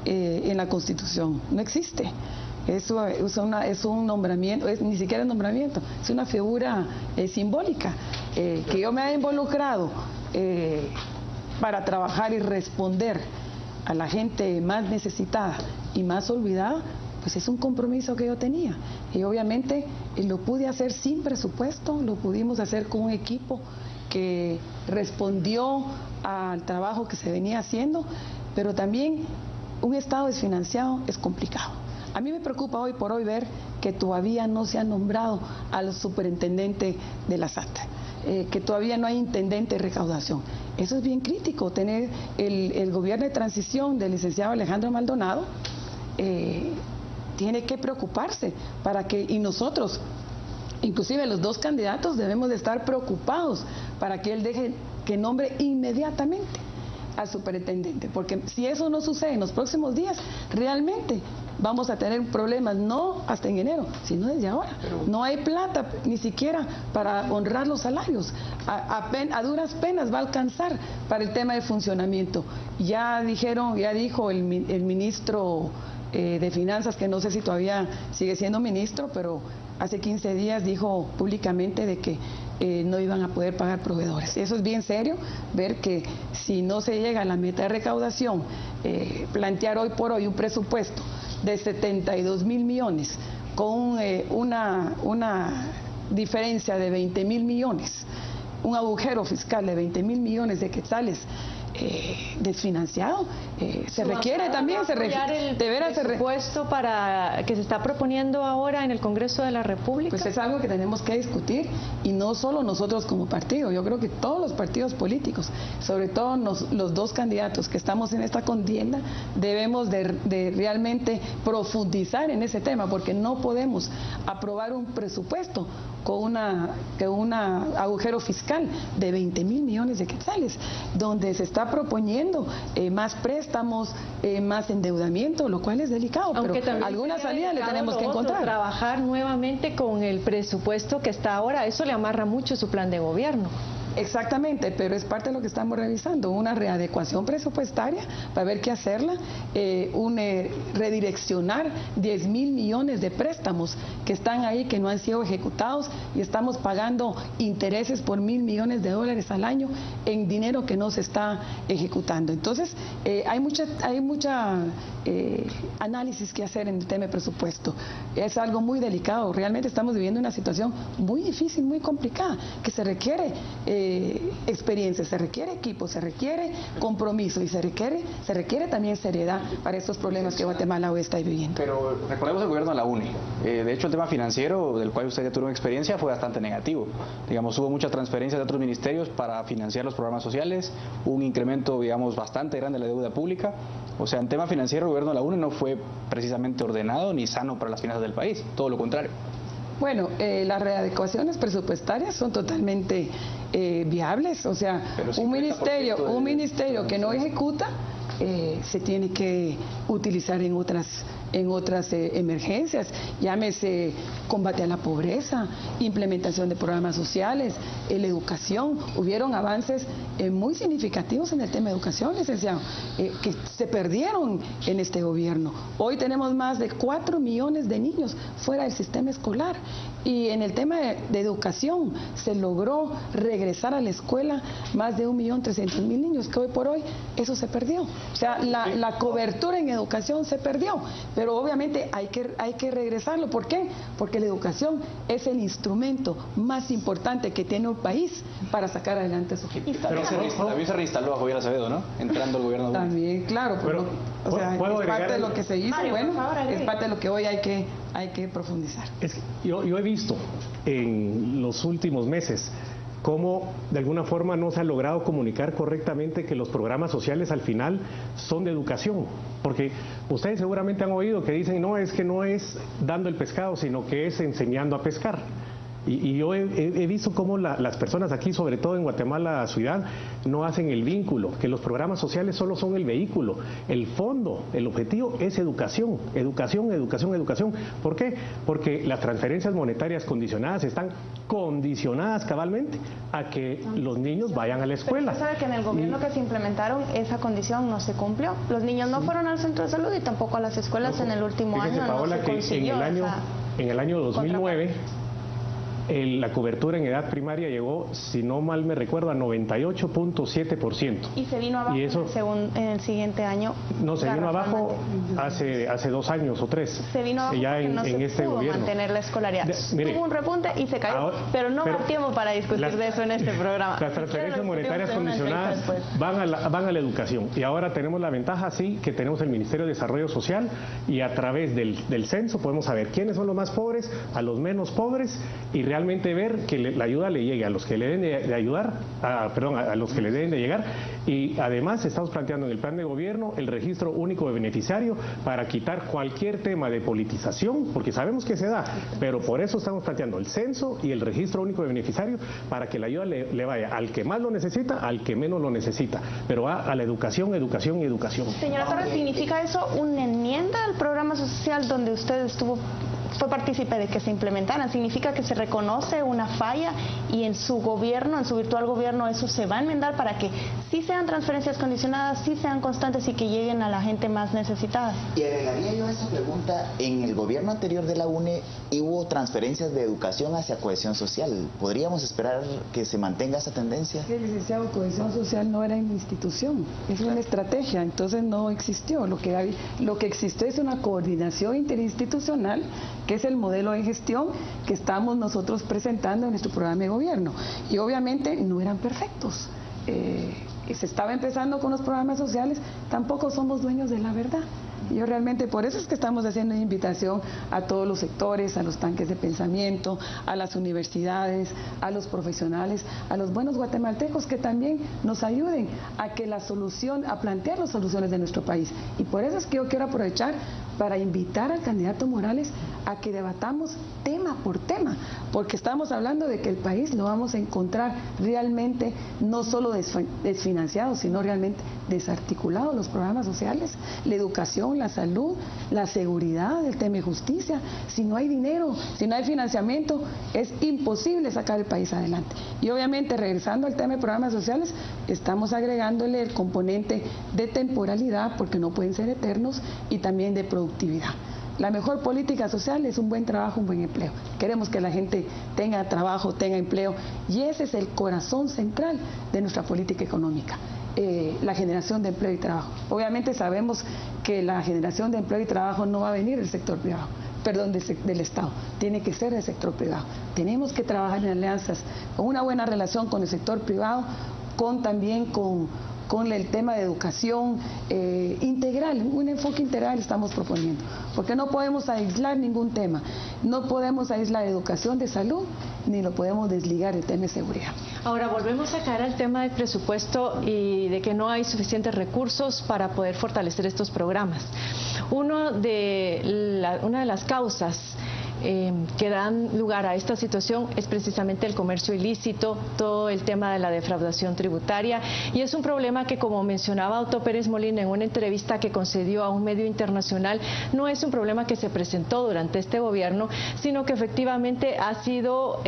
en la Constitución, no existe. Eso es un nombramiento, ni siquiera es nombramiento, es una figura simbólica que yo me he involucrado para trabajar y responder a la gente más necesitada y más olvidada. Pues es un compromiso que yo tenía, y obviamente lo pude hacer sin presupuesto, lo pudimos hacer con un equipo que respondió al trabajo que se venía haciendo, pero también un Estado desfinanciado es complicado. A mí me preocupa hoy por hoy ver que todavía no se ha nombrado al superintendente de la SAT, que todavía no hay intendente de recaudación. Eso es bien crítico, tener el gobierno de transición del licenciado Alejandro Maldonado. Tiene que preocuparse y nosotros, inclusive los dos candidatos, debemos de estar preocupados para que él deje que nombre inmediatamente al superintendente, porque si eso no sucede en los próximos días, realmente vamos a tener problemas, no hasta en enero, sino desde ahora. No hay plata ni siquiera para honrar los salarios, a duras penas va a alcanzar para el tema de funcionamiento. Ya dijo el ministro de Finanzas, que no sé si todavía sigue siendo ministro, pero hace 15 días dijo públicamente de que no iban a poder pagar proveedores. Eso es bien serio, ver que si no se llega a la meta de recaudación, plantear hoy por hoy un presupuesto de 72 mil millones con una diferencia de 20 mil millones, un agujero fiscal de 20 mil millones de quetzales desfinanciado, se requiere también el presupuesto para que se está proponiendo ahora en el Congreso de la República. Pues es algo que tenemos que discutir, y no solo nosotros como partido, yo creo que todos los partidos políticos, sobre todo los dos candidatos que estamos en esta contienda, debemos de realmente profundizar en ese tema, porque no podemos aprobar un presupuesto con un agujero fiscal de 20 mil millones de quetzales, donde se está está proponiendo más préstamos, más endeudamiento, lo cual es delicado, aunque pero alguna salida le tenemos que encontrar. Trabajar nuevamente con el presupuesto que está ahora, eso le amarra mucho su plan de gobierno. Exactamente, pero es parte de lo que estamos revisando, una readecuación presupuestaria para ver qué hacerla, redireccionar 10.000 millones de préstamos que están ahí, que no han sido ejecutados, y estamos pagando intereses por $1.000 millones al año en dinero que no se está ejecutando. Entonces, hay mucha análisis que hacer en el tema de presupuesto. Es algo muy delicado, realmente estamos viviendo una situación muy difícil, muy complicada, que se requiere experiencia, se requiere equipo, se requiere compromiso y se requiere también seriedad para estos problemas que Guatemala hoy está viviendo. Pero recordemos el gobierno de la UNE. De hecho, el tema financiero, del cual usted ya tuvo experiencia, fue bastante negativo. Digamos, hubo muchas transferencias de otros ministerios para financiar los programas sociales, un incremento, digamos, bastante grande de la deuda pública. O sea, en tema financiero, el gobierno de la UNE no fue precisamente ordenado ni sano para las finanzas del país, todo lo contrario. Bueno, las readecuaciones presupuestarias son totalmente viables, o sea, un ministerio que no ejecuta se tiene que utilizar en otras emergencias, llámese combate a la pobreza, implementación de programas sociales, la educación. Hubieron avances muy significativos en el tema de educación, licenciado, que se perdieron en este gobierno. Hoy tenemos más de 4 millones de niños fuera del sistema escolar, y en el tema de educación se logró regresar a la escuela más de 1.300.000 niños, que hoy por hoy eso se perdió. O sea, la cobertura en educación se perdió, pero obviamente hay que regresarlo. ¿Por qué? Porque la educación es el instrumento más importante que tiene un país para sacar adelante su objetivo. También se reinstaló a Joviel Acevedo, ¿no? Entrando al gobierno. También, claro, pero, o sea, es parte de lo que se hizo, Mario, bueno, favor, es parte de lo que hoy hay que profundizar. Yo he visto en los últimos meses cómo de alguna forma no se ha logrado comunicar correctamente que los programas sociales al final son de educación, porque ustedes seguramente han oído que dicen no, es que no es dando el pescado, sino que es enseñando a pescar. Y yo he visto cómo las personas aquí, sobre todo en Guatemala ciudad, no hacen el vínculo, que los programas sociales solo son el vehículo. El fondo, el objetivo es educación, educación, educación, educación. ¿Por qué? Porque las transferencias monetarias condicionadas están condicionadas cabalmente a que los niños vayan a la escuela. Pero usted sabe que en el gobierno que se implementaron esa condición no se cumplió. Los niños no fueron al centro de salud y tampoco a las escuelas en el último año. Paola, no se consiguió en el año 2009 la cobertura en edad primaria llegó, si no mal me recuerdo, a 98.7%. Y se vino abajo en el siguiente año. No, se vino abajo hace 2 años o 3. Se vino abajo ya porque no se este pudo gobierno mantener la escolaridad. Tuvo un repunte y se cayó, pero no va tiempo para discutir de eso en este programa. Las transferencias monetarias condicionadas van a la educación, y ahora tenemos la ventaja, sí, que tenemos el Ministerio de Desarrollo Social, y a través del censo podemos saber quiénes son los más pobres, a los menos pobres, y realmente ver que la ayuda le llegue a los que le deben de ayudar, a los que le deben de llegar. Y además estamos planteando en el plan de gobierno el registro único de beneficiario para quitar cualquier tema de politización, porque sabemos que se da, pero por eso estamos planteando el censo y el registro único de beneficiario, para que la ayuda le vaya al que más lo necesita, al que menos lo necesita, pero va a la educación, educación y educación. Señora Torres, ¿significa eso una enmienda al programa social donde usted fue partícipe de que se implementaran? ¿Significa que se reconoce una falla y en su gobierno, en su virtual gobierno, eso se va a enmendar para que sí sean transferencias condicionadas, sí sean constantes y que lleguen a la gente más necesitada? Y agregaría yo a esa pregunta, en el gobierno anterior de la UNE hubo transferencias de educación hacia cohesión social. ¿Podríamos esperar que se mantenga esa tendencia? El licenciado, cohesión social no era una institución, es una estrategia, entonces no existió. Lo que existió es una coordinación interinstitucional, que es el modelo de gestión que estamos nosotros presentando en nuestro programa de gobierno. Y obviamente no eran perfectos. Se estaba empezando con los programas sociales, tampoco somos dueños de la verdad. Yo realmente, por eso es que estamos haciendo una invitación a todos los sectores, a los tanques de pensamiento, a las universidades, a los profesionales, a los buenos guatemaltecos que también nos ayuden a que la solución, a plantear las soluciones de nuestro país. Y por eso es que yo quiero aprovechar para invitar al candidato Morales a que debatamos tema por tema, porque estamos hablando de que el país lo vamos a encontrar realmente no solo desfinanciado, sino realmente desarticulado, los programas sociales, la educación, la salud, la seguridad, el tema de justicia. Si no hay dinero, si no hay financiamiento, es imposible sacar el país adelante. Y obviamente, regresando al tema de programas sociales, estamos agregándole el componente de temporalidad, porque no pueden ser eternos, y también de productividad. La mejor política social es un buen trabajo, un buen empleo. Queremos que la gente tenga trabajo, tenga empleo, y ese es el corazón central de nuestra política económica. La generación de empleo y trabajo. Obviamente sabemos que la generación de empleo y trabajo no va a venir del sector privado, perdón, del Estado, tiene que ser del sector privado. Tenemos que trabajar en alianzas, con una buena relación con el sector privado, también con el tema de educación integral, un enfoque integral estamos proponiendo, porque no podemos aislar ningún tema, no podemos aislar educación de salud, ni lo podemos desligar del tema de seguridad. Ahora volvemos a caer al tema del presupuesto y de que no hay suficientes recursos para poder fortalecer estos programas. Una de las causas que dan lugar a esta situación es precisamente el comercio ilícito, todo el tema de la defraudación tributaria, y es un problema que, como mencionaba Otto Pérez Molina en una entrevista que concedió a un medio internacional, no es un problema que se presentó durante este gobierno, sino que efectivamente ha sido,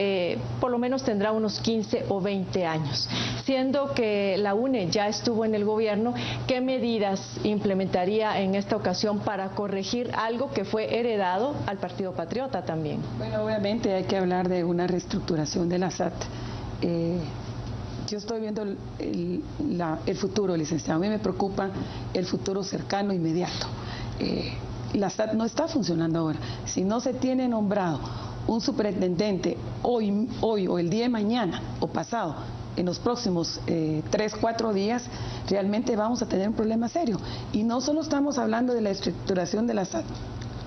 por lo menos tendrá unos 15 o 20 años. Siendo que la UNE ya estuvo en el gobierno, ¿qué medidas implementaría en esta ocasión para corregir algo que fue heredado al Partido Patriota también? Bueno, obviamente hay que hablar de una reestructuración de la SAT. Yo estoy viendo el futuro, licenciado. A mí me preocupa el futuro cercano, inmediato. La SAT no está funcionando ahora. Si no se tiene nombrado un superintendente hoy o el día de mañana o pasado, en los próximos 3-4 días, realmente vamos a tener un problema serio. Y no solo estamos hablando de la estructuración de la SAT.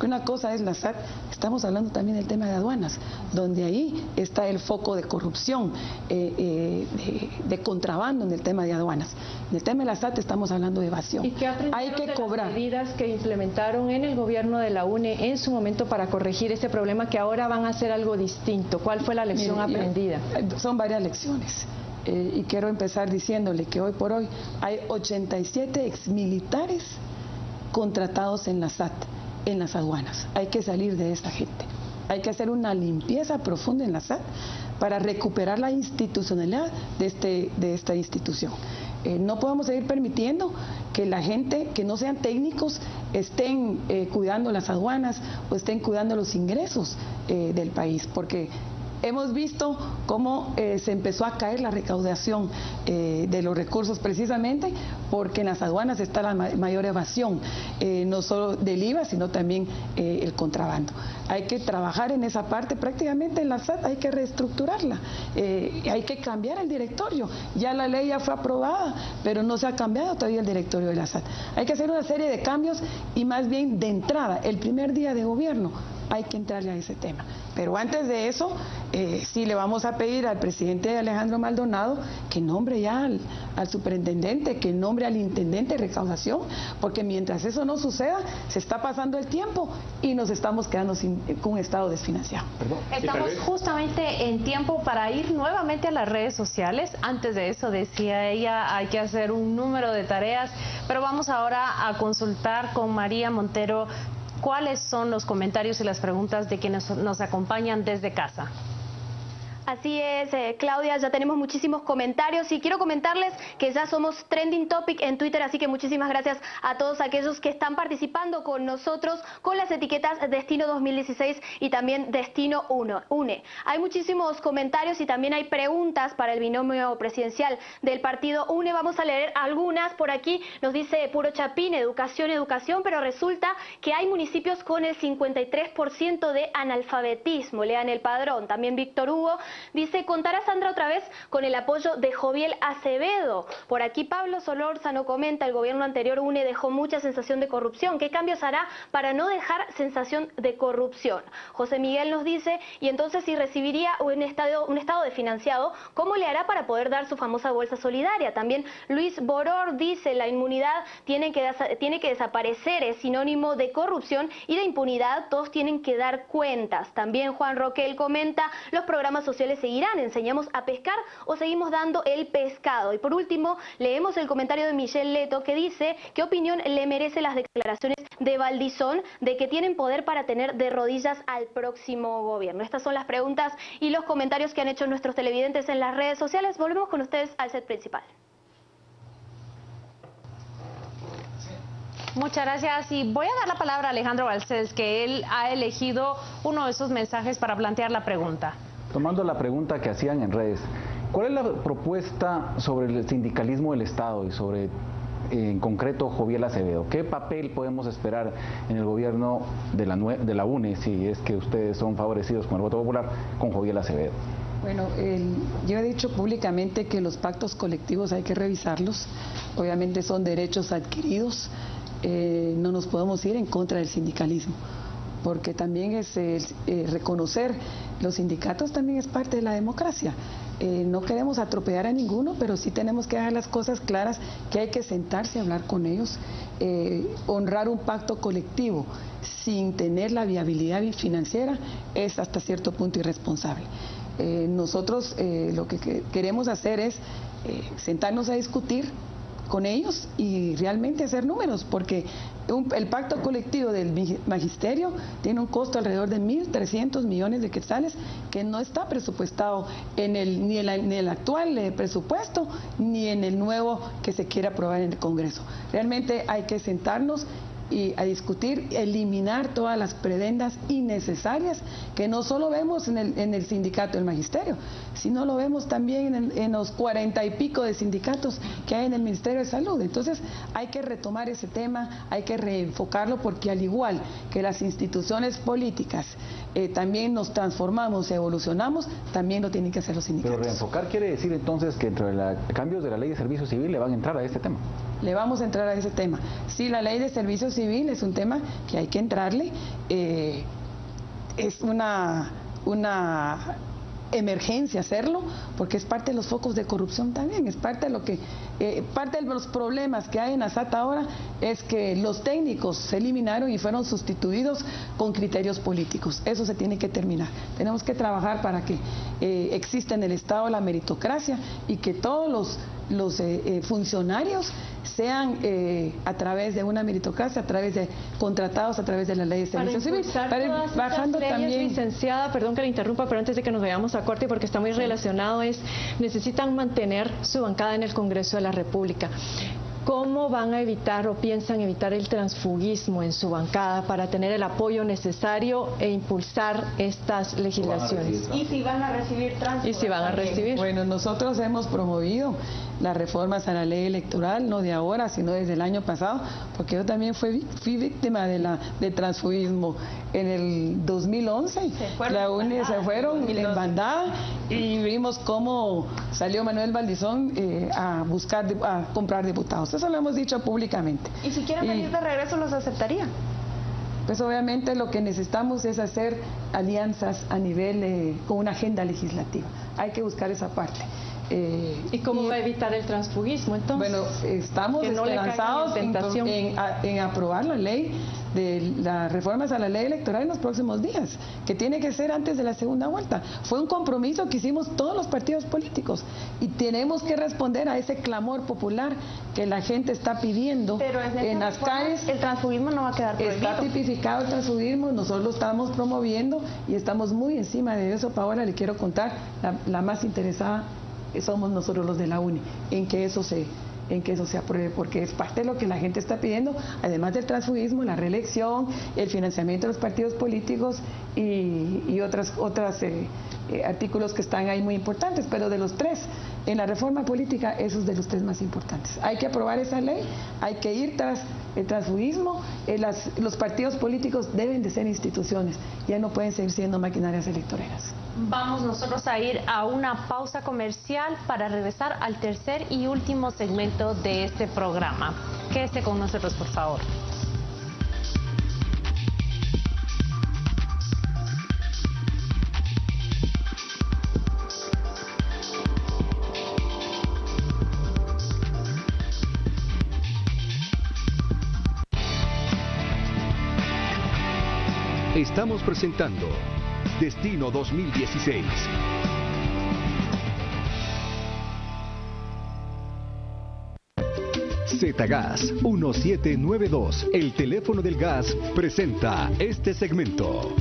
Una cosa es la SAT, estamos hablando también del tema de aduanas, donde ahí está el foco de corrupción, de contrabando en el tema de aduanas. En el tema de la SAT estamos hablando de evasión. ¿Y qué hay que cobrar? Las medidas que implementaron en el gobierno de la UNE en su momento para corregir ese problema, que ahora van a hacer algo distinto? ¿Cuál fue la lección aprendida? Son varias lecciones. Y quiero empezar diciéndole que hoy por hoy hay 87 exmilitares contratados en la SAT, en las aduanas. Hay que salir de esta gente. Hay que hacer una limpieza profunda en la SAT para recuperar la institucionalidad de esta institución. No podemos seguir permitiendo que la gente, que no sean técnicos, estén cuidando las aduanas o estén cuidando los ingresos del país, porque hemos visto cómo se empezó a caer la recaudación de los recursos, precisamente porque en las aduanas está la mayor evasión, no solo del IVA, sino también el contrabando. Hay que trabajar en esa parte, prácticamente en la SAT hay que reestructurarla, hay que cambiar el directorio. Ya la ley ya fue aprobada, pero no se ha cambiado todavía el directorio de la SAT. Hay que hacer una serie de cambios y más bien de entrada, el primer día de gobierno, hay que entrarle a ese tema. Pero antes de eso, sí le vamos a pedir al presidente Alejandro Maldonado que nombre ya al superintendente, que nombre al intendente de recaudación, porque mientras eso no suceda, se está pasando el tiempo y nos estamos quedando con un estado desfinanciado. Estamos justamente en tiempo para ir nuevamente a las redes sociales. Antes de eso, decía ella, hay que hacer un número de tareas, pero vamos ahora a consultar con María Montero cuáles son los comentarios y las preguntas de quienes nos acompañan desde casa. Así es, Claudia, ya tenemos muchísimos comentarios y quiero comentarles que ya somos Trending Topic en Twitter, así que muchísimas gracias a todos aquellos que están participando con nosotros con las etiquetas Destino 2016 y también Destino UNE. Hay muchísimos comentarios y también hay preguntas para el binomio presidencial del partido UNE. Vamos a leer algunas. Por aquí nos dice Puro Chapín, educación, pero resulta que hay municipios con el 53% de analfabetismo. Lean el padrón. También Víctor Hugo Dice, ¿contará Sandra otra vez con el apoyo de Joviel Acevedo? Por aquí Pablo Solórzano comenta, el gobierno anterior UNE dejó mucha sensación de corrupción. ¿Qué cambios hará para no dejar sensación de corrupción? José Miguel nos dice, y entonces si recibiría un estado de financiado, ¿cómo le hará para poder dar su famosa bolsa solidaria? También Luis Boror dice, la inmunidad tiene que desaparecer, es sinónimo de corrupción y de impunidad, todos tienen que dar cuentas. También Juan Roquel comenta, los programas sociales seguirán, ¿enseñamos a pescar o seguimos dando el pescado? Y por último, leemos el comentario de Michelle Leto que dice, ¿qué opinión le merece las declaraciones de Valdizón de que tienen poder para tener de rodillas al próximo gobierno? Estas son las preguntas y los comentarios que han hecho nuestros televidentes en las redes sociales. Volvemos con ustedes al set principal. Muchas gracias y voy a dar la palabra a Alejandro Balcells, que él ha elegido uno de esos mensajes para plantear la pregunta. Tomando la pregunta que hacían en redes, ¿cuál es la propuesta sobre el sindicalismo del Estado y sobre, en concreto, Joviel Acevedo? ¿Qué papel podemos esperar en el gobierno de la UNE, si es que ustedes son favorecidos con el voto popular, con Joviel Acevedo? Bueno, yo he dicho públicamente que los pactos colectivos hay que revisarlos. Obviamente son derechos adquiridos. No nos podemos ir en contra del sindicalismo, porque también es reconocer los sindicatos también es parte de la democracia. No queremos atropellar a ninguno, pero sí tenemos que dejar las cosas claras, que hay que sentarse a hablar con ellos, honrar un pacto colectivo sin tener la viabilidad financiera es hasta cierto punto irresponsable. Nosotros lo que queremos hacer es sentarnos a discutir con ellos y realmente hacer números, porque el pacto colectivo del magisterio tiene un costo alrededor de 1.300 millones de quetzales que no está presupuestado ni en el actual presupuesto ni en el nuevo que se quiere aprobar en el Congreso. Realmente hay que sentarnos y a discutir, eliminar todas las prebendas innecesarias que no solo vemos en el sindicato del magisterio, sino lo vemos también en los 40 y pico de sindicatos que hay en el Ministerio de Salud. Entonces hay que retomar ese tema, hay que reenfocarlo, porque al igual que las instituciones políticas también nos transformamos, evolucionamos, también lo tienen que hacer los sindicatos. Pero reenfocar quiere decir entonces que entre los cambios de la ley de servicio civil le van a entrar a este tema. Le vamos a entrar a ese tema. Sí, la ley de servicio civil es un tema que hay que entrarle. Es una emergencia hacerlo, porque es parte de los focos de corrupción también, es parte de lo que parte de los problemas que hay en ASAT ahora es que los técnicos se eliminaron y fueron sustituidos con criterios políticos. Eso se tiene que terminar. Tenemos que trabajar para que exista en el Estado la meritocracia y que todos los funcionarios sean a través de una meritocracia, a través de contratados, a través de la ley de servicio civil. Bajando también, licenciada, perdón que le interrumpa, pero antes de que nos vayamos a corte, porque está muy relacionado, necesitan mantener su bancada en el Congreso de la República. ¿Cómo van a evitar o piensan evitar el transfugismo en su bancada para tener el apoyo necesario e impulsar estas legislaciones? ¿Y si van a recibir transfugismo? ¿Y si van a recibir? Bueno, nosotros hemos promovido las reformas a la ley electoral, no de ahora, sino desde el año pasado, porque yo también fui víctima de transfugismo en el 2011. La UNE se fueron en bandada y vimos cómo salió Manuel Valdizón a comprar diputados. Eso lo hemos dicho públicamente. ¿Y si quieren venir de regreso, los aceptaría? Pues obviamente lo que necesitamos es hacer alianzas a nivel con una agenda legislativa. Hay que buscar esa parte. ¿Y cómo va a evitar el transfugismo entonces? Bueno, estamos esperanzados en aprobar la ley de las reformas a la ley electoral en los próximos días, que tiene que ser antes de la segunda vuelta. Fue un compromiso que hicimos todos los partidos políticos y tenemos que responder a ese clamor popular que la gente está pidiendo. Pero en las calles. El transfugismo no va a quedar prohibido. Está tipificado el transfugismo, nosotros lo estamos promoviendo y estamos muy encima de eso. Paola, le quiero contar, la más interesada somos nosotros los de la UNE, en que eso se apruebe, porque es parte de lo que la gente está pidiendo, además del transfugismo, la reelección, el financiamiento de los partidos políticos y otros artículos que están ahí muy importantes, pero de los tres, en la reforma política, esos de los tres más importantes. Hay que aprobar esa ley, hay que ir tras el transfugismo, los partidos políticos deben de ser instituciones, ya no pueden seguir siendo maquinarias electoreras. Vamos nosotros a ir a una pausa comercial para regresar al tercer y último segmento de este programa. Quédese con nosotros, por favor. Estamos presentando Destino 2016. Zetagas 1792, el teléfono del gas, presenta este segmento.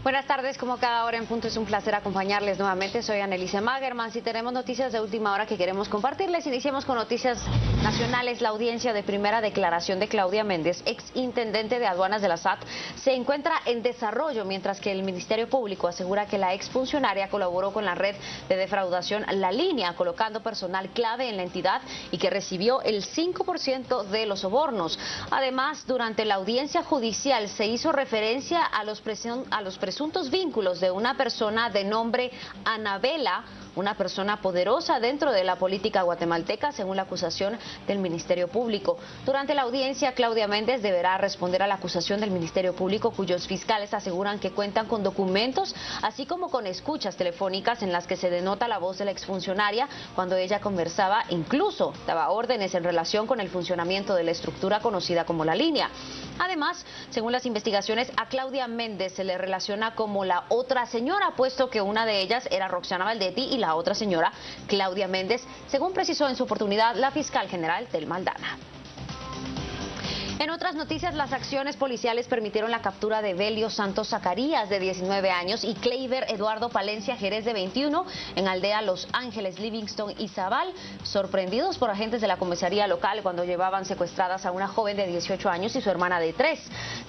Buenas tardes, como cada hora en punto es un placer acompañarles nuevamente. Soy Anneliese Magerman. Si tenemos noticias de última hora que queremos compartirles, iniciemos con noticias nacionales. La audiencia de primera declaración de Claudia Méndez, ex intendente de aduanas de la SAT, se encuentra en desarrollo, mientras que el Ministerio Público asegura que la exfuncionaria colaboró con la red de defraudación La Línea, colocando personal clave en la entidad y que recibió el 5% de los sobornos. Además, durante la audiencia judicial se hizo referencia a los presuntos vínculos de una persona de nombre Anabela, una persona poderosa dentro de la política guatemalteca, según la acusación del Ministerio Público. Durante la audiencia, Claudia Méndez deberá responder a la acusación del Ministerio Público, cuyos fiscales aseguran que cuentan con documentos, así como con escuchas telefónicas en las que se denota la voz de la exfuncionaria cuando ella conversaba, incluso daba órdenes en relación con el funcionamiento de la estructura conocida como La Línea. Además, según las investigaciones, a Claudia Méndez se le relaciona como la otra señora, puesto que una de ellas era Roxana Valdetti y la otra señora, Claudia Méndez, según precisó en su oportunidad la fiscal general Telma Aldana. En otras noticias, las acciones policiales permitieron la captura de Belio Santos Zacarías, de 19 años, y Kleiber Eduardo Palencia Jerez, de 21, en aldea Los Ángeles, Livingston y Zabal, sorprendidos por agentes de la comisaría local cuando llevaban secuestradas a una joven de 18 años y su hermana de 3.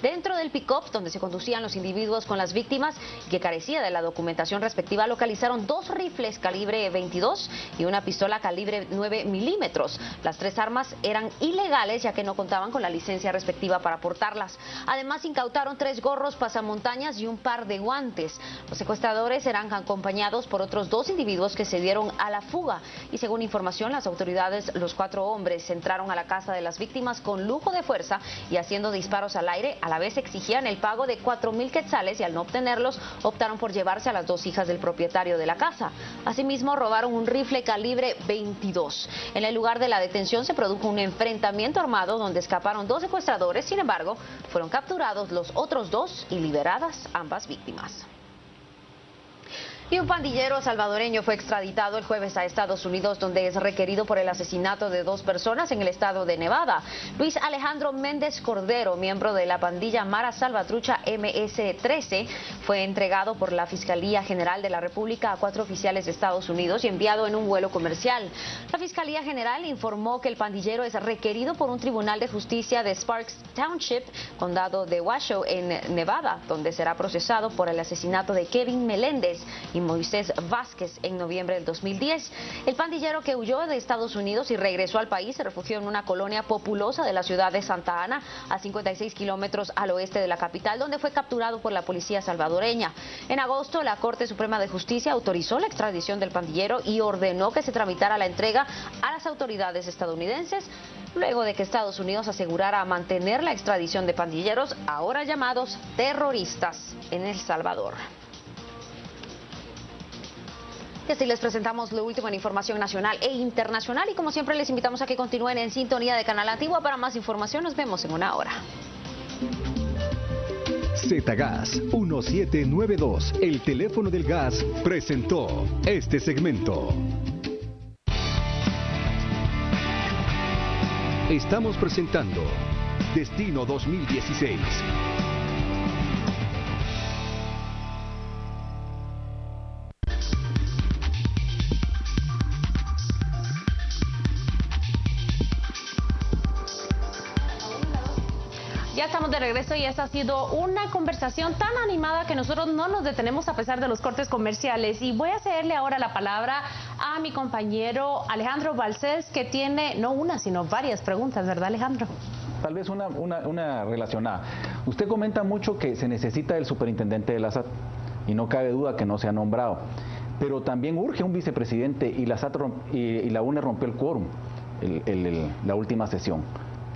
Dentro del pick-up donde se conducían los individuos con las víctimas, que carecía de la documentación respectiva, localizaron 2 rifles calibre 22 y una pistola calibre 9 milímetros. Las 3 armas eran ilegales, ya que no contaban con la licencia respectiva para portarlas. Además, incautaron 3 gorros pasamontañas y un par de guantes. Los secuestradores eran acompañados por otros 2 individuos que se dieron a la fuga. Y según información, las autoridades, los 4 hombres entraron a la casa de las víctimas con lujo de fuerza y haciendo disparos al aire. A la vez exigían el pago de 4,000 quetzales y al no obtenerlos, optaron por llevarse a las 2 hijas del propietario de la casa. Asimismo, robaron un rifle calibre 22. En el lugar de la detención se produjo un enfrentamiento armado donde escaparon 2 secuestradores. Sin embargo, fueron capturados los otros 2 y liberadas ambas víctimas. Y un pandillero salvadoreño fue extraditado el jueves a Estados Unidos, donde es requerido por el asesinato de 2 personas en el estado de Nevada. Luis Alejandro Méndez Cordero, miembro de la pandilla Mara Salvatrucha MS-13, fue entregado por la Fiscalía General de la República a 4 oficiales de Estados Unidos y enviado en un vuelo comercial. La Fiscalía General informó que el pandillero es requerido por un tribunal de justicia de Sparks Township, condado de Washoe, en Nevada, donde será procesado por el asesinato de Kevin Meléndez y Moisés Vázquez en noviembre del 2010. El pandillero, que huyó de Estados Unidos y regresó al país, se refugió en una colonia populosa de la ciudad de Santa Ana, a 56 kilómetros al oeste de la capital, donde fue capturado por la policía salvadoreña. En agosto, la Corte Suprema de Justicia autorizó la extradición del pandillero y ordenó que se tramitara la entrega a las autoridades estadounidenses, luego de que Estados Unidos asegurara mantener la extradición de pandilleros, ahora llamados terroristas, en El Salvador. Y así les presentamos lo último en información nacional e internacional, y como siempre les invitamos a que continúen en sintonía de Canal Antigua. Para más información nos vemos en una hora. Zetagas 1792, el teléfono del gas, presentó este segmento. Estamos presentando Destino 2016. Ya estamos de regreso y esta ha sido una conversación tan animada que nosotros no nos detenemos a pesar de los cortes comerciales. Y voy a cederle ahora la palabra a mi compañero Alejandro Balcells, que tiene no una, sino varias preguntas, ¿verdad, Alejandro? Tal vez una relacionada. Usted comenta mucho que se necesita el superintendente de la SAT. y no cabe duda que no se ha nombrado. Pero también urge un vicepresidente y la UNE rompió el quórum la última sesión.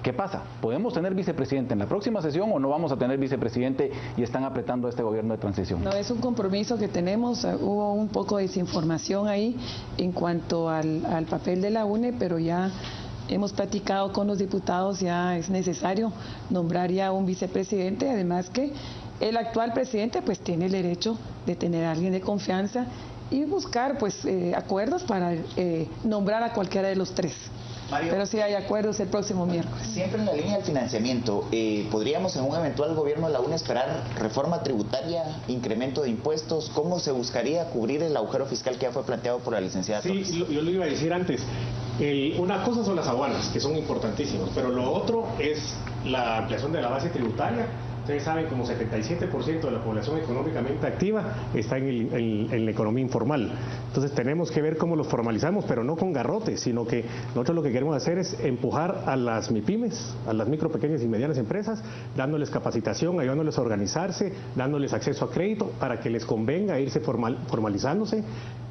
¿Qué pasa? ¿Podemos tener vicepresidente en la próxima sesión o no vamos a tener vicepresidente y están apretando a este gobierno de transición? No, es un compromiso que tenemos. Hubo un poco de desinformación ahí en cuanto al papel de la UNE, pero ya hemos platicado con los diputados, ya es necesario nombrar ya un vicepresidente, además que el actual presidente pues tiene el derecho de tener a alguien de confianza y buscar pues acuerdos para nombrar a cualquiera de los tres. Mario, pero sí hay acuerdos el próximo miércoles. Siempre en la línea del financiamiento, ¿podríamos en un eventual gobierno de la UNE esperar reforma tributaria, incremento de impuestos? ¿Cómo se buscaría cubrir el agujero fiscal que ya fue planteado por la licenciada Torres? Sí, yo lo iba a decir antes. Una cosa son las aduanas, que son importantísimos, pero lo otro es la ampliación de la base tributaria. Ustedes saben, como 77% de la población económicamente activa está en la economía informal. Entonces tenemos que ver cómo los formalizamos, pero no con garrotes, sino que nosotros lo que queremos hacer es empujar a las MIPYMES, a las micro, pequeñas y medianas empresas, dándoles capacitación, ayudándoles a organizarse, dándoles acceso a crédito para que les convenga irse formalizándose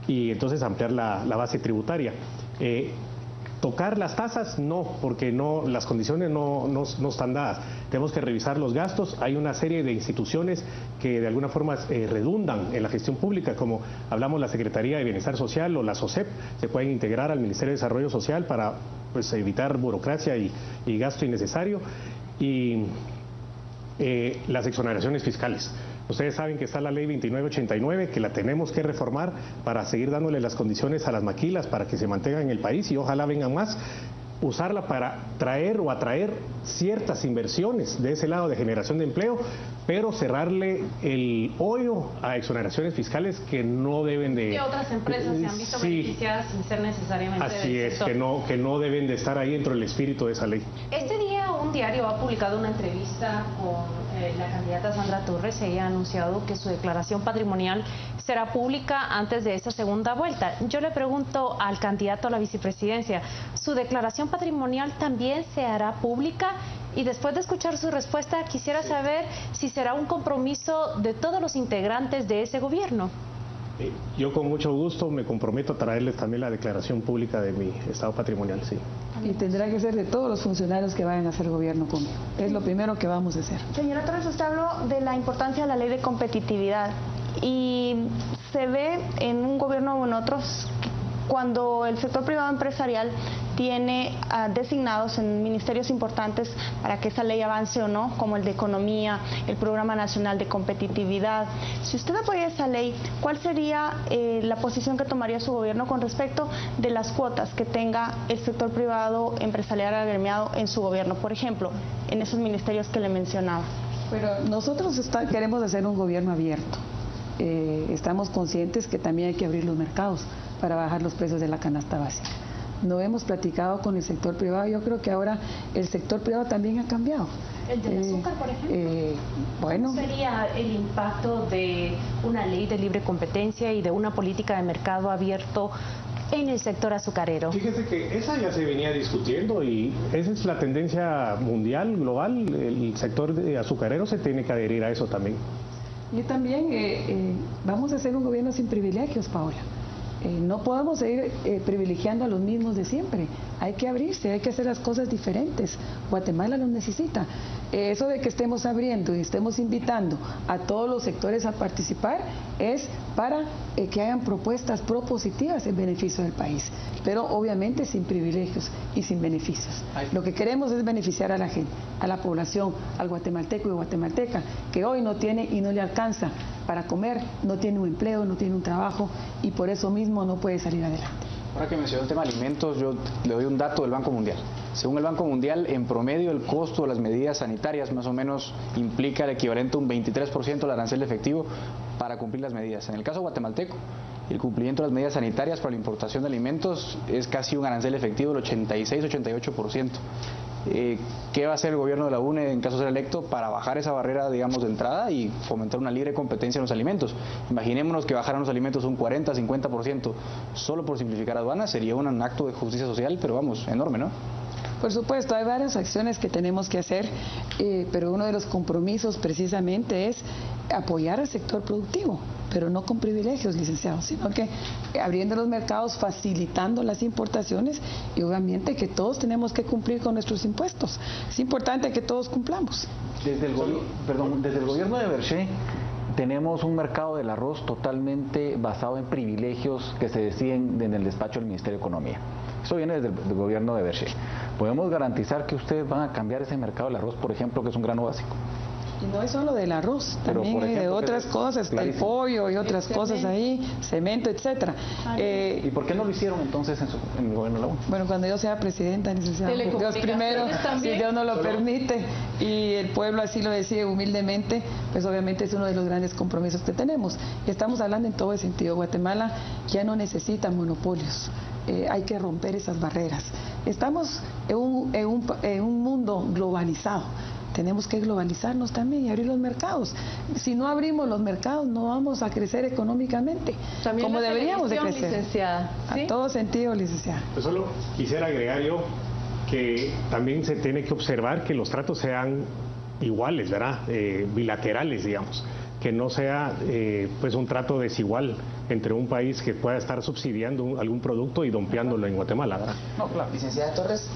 y entonces ampliar la base tributaria. Tocar las tasas, no, porque no, las condiciones no están dadas. Tenemos que revisar los gastos. Hay una serie de instituciones que de alguna forma redundan en la gestión pública, como hablamos la Secretaría de Bienestar Social o la SOCEP, se pueden integrar al Ministerio de Desarrollo Social para pues, evitar burocracia y gasto innecesario. Y las exoneraciones fiscales. Ustedes saben que está la ley 2989, que la tenemos que reformar para seguir dándole las condiciones a las maquilas para que se mantengan en el país y ojalá vengan más. Usarla para traer o atraer ciertas inversiones de ese lado de generación de empleo, pero cerrarle el hoyo a exoneraciones fiscales que no deben de... Y otras empresas se han visto beneficiadas sin ser necesariamente así es, que no deben de estar ahí dentro del espíritu de esa ley. Este día un diario ha publicado una entrevista con la candidata Sandra Torres. Ella ha anunciado que su declaración patrimonial será pública antes de esa segunda vuelta. Yo le pregunto al candidato a la vicepresidencia, ¿su declaración patrimonial también se hará pública? Y después de escuchar su respuesta, quisiera saber si será un compromiso de todos los integrantes de ese gobierno. Yo con mucho gusto me comprometo a traerles también la declaración pública de mi estado patrimonial, sí. Y tendrá que ser de todos los funcionarios que vayan a hacer gobierno conmigo. Es lo primero que vamos a hacer. Señora Torres, usted habló de la importancia de la ley de competitividad y se ve en un gobierno o en otros cuando el sector privado empresarial tiene designados en ministerios importantes para que esa ley avance o no, como el de Economía, el Programa Nacional de Competitividad. Si usted apoya esa ley, ¿cuál sería la posición que tomaría su gobierno con respecto de las cuotas que tenga el sector privado empresarial agremiado en su gobierno? Por ejemplo, en esos ministerios que le mencionaba. Pero nosotros queremos hacer un gobierno abierto. Estamos conscientes que también hay que abrir los mercados para bajar los precios de la canasta básica. No hemos platicado con el sector privado. Yo creo que ahora el sector privado también ha cambiado. ¿El del azúcar, por ejemplo? Bueno. ¿Cuál sería el impacto de una ley de libre competencia y de una política de mercado abierto en el sector azucarero? Fíjese que esa ya se venía discutiendo y esa es la tendencia mundial, global. El sector azucarero se tiene que adherir a eso también. Y también vamos a hacer un gobierno sin privilegios, Paola. No podemos seguir privilegiando a los mismos de siempre. Hay que abrirse, hay que hacer las cosas diferentes. Guatemala los necesita. Eso de que estemos abriendo y estemos invitando a todos los sectores a participar es para que hagan propuestas propositivas en beneficio del país, pero obviamente sin privilegios y sin beneficios. Lo que queremos es beneficiar a la gente, a la población, al guatemalteco y guatemalteca, que hoy no tiene y no le alcanza para comer, no tiene un empleo, no tiene un trabajo y por eso mismo no puede salir adelante. Ahora que mencionó el tema de alimentos, yo le doy un dato del Banco Mundial. Según el Banco Mundial, en promedio el costo de las medidas sanitarias más o menos implica el equivalente a un 23% del arancel efectivo para cumplir las medidas. En el caso guatemalteco, el cumplimiento de las medidas sanitarias para la importación de alimentos es casi un arancel efectivo del 86-88%. ¿Qué va a hacer el gobierno de la UNE en caso de ser electo para bajar esa barrera, digamos, de entrada y fomentar una libre competencia en los alimentos? Imaginémonos que bajaran los alimentos un 40-50% solo por simplificar aduanas, sería un acto de justicia social, pero vamos, enorme, ¿no? Por supuesto, hay varias acciones que tenemos que hacer, pero uno de los compromisos precisamente es apoyar al sector productivo, pero no con privilegios, licenciado, sino que abriendo los mercados, facilitando las importaciones y obviamente que todos tenemos que cumplir con nuestros impuestos. Es importante que todos cumplamos. Desde el gobierno de Berger tenemos un mercado del arroz totalmente basado en privilegios que se deciden en el despacho del Ministerio de Economía. Eso viene desde el gobierno de Berger. ¿Podemos garantizar que ustedes van a cambiar ese mercado del arroz, por ejemplo, que es un grano básico? Y no es solo del arroz, también hay de otras cosas, el pollo y otras cosas ahí, cemento, etcétera. ¿Y por qué no lo hicieron entonces en el gobierno de la UNE? Bueno, cuando yo sea presidenta, licenciado, Dios primero, si Dios no lo permite y el pueblo así lo decide humildemente, pues obviamente es uno de los grandes compromisos que tenemos. Y estamos hablando en todo el sentido. Guatemala ya no necesita monopolios. Hay que romper esas barreras. Estamos en un mundo globalizado. Tenemos que globalizarnos también y abrir los mercados. Si no abrimos los mercados, no vamos a crecer económicamente también como deberíamos de crecer. Licenciada, ¿sí? A todo sentido, licenciada. Pues solo quisiera agregar yo que también se tiene que observar que los tratos sean iguales, ¿verdad? Bilaterales, digamos. Que no sea pues un trato desigual entre un país que pueda estar subsidiando algún producto y dompeándolo en Guatemala, ¿verdad? No, claro. Licenciada Torres,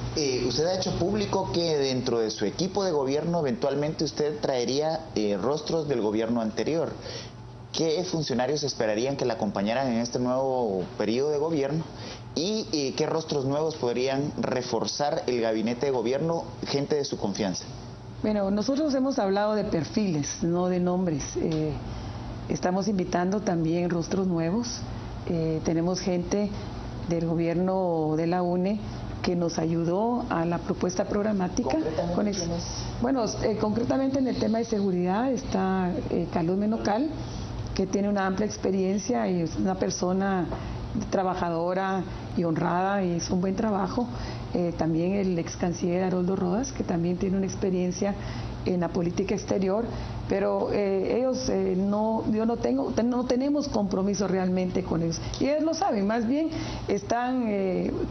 usted ha hecho público que dentro de su equipo de gobierno eventualmente usted traería rostros del gobierno anterior. ¿Qué funcionarios esperarían que la acompañaran en este nuevo periodo de gobierno? ¿Y qué rostros nuevos podrían reforzar el gabinete de gobierno, gente de su confianza? Bueno, nosotros hemos hablado de perfiles, no de nombres. Estamos invitando también rostros nuevos. Tenemos gente del gobierno de la UNE que nos ayudó a la propuesta programática. Concretamente en el tema de seguridad está Carlos Menocal, que tiene una amplia experiencia y es una persona trabajadora y honrada y es un buen trabajo. También el ex canciller Haroldo Rodas, que también tiene una experiencia en la política exterior, pero ellos no tenemos compromiso realmente con ellos. Y ellos lo saben, más bien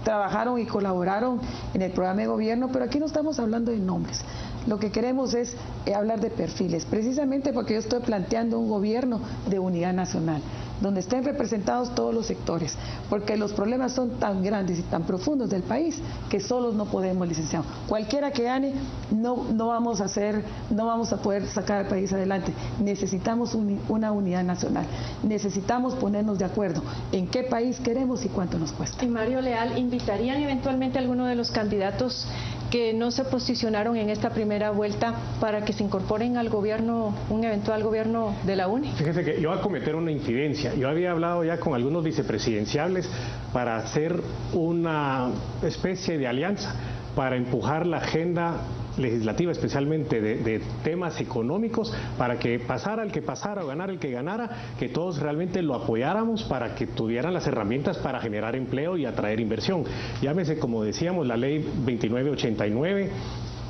trabajaron y colaboraron en el programa de gobierno, pero aquí no estamos hablando de nombres. Lo que queremos es hablar de perfiles, precisamente porque yo estoy planteando un gobierno de unidad nacional, donde estén representados todos los sectores, porque los problemas son tan grandes y tan profundos del país que solos no podemos, licenciado. Cualquiera que gane, no vamos a poder sacar al país adelante. Necesitamos una unidad nacional, necesitamos ponernos de acuerdo en qué país queremos y cuánto nos cuesta. Y Mario Leal, ¿invitarían eventualmente a alguno de los candidatos que no se posicionaron en esta primera vuelta para que se incorporen al gobierno, un eventual gobierno de la UNE? Fíjese que yo voy a cometer una infidencia. Yo había hablado ya con algunos vicepresidenciables para hacer una especie de alianza para empujar la agenda legislativa, especialmente de temas económicos, para que pasara el que pasara o ganara el que ganara, que todos realmente lo apoyáramos para que tuvieran las herramientas para generar empleo y atraer inversión. Llámese, como decíamos, la ley 2989,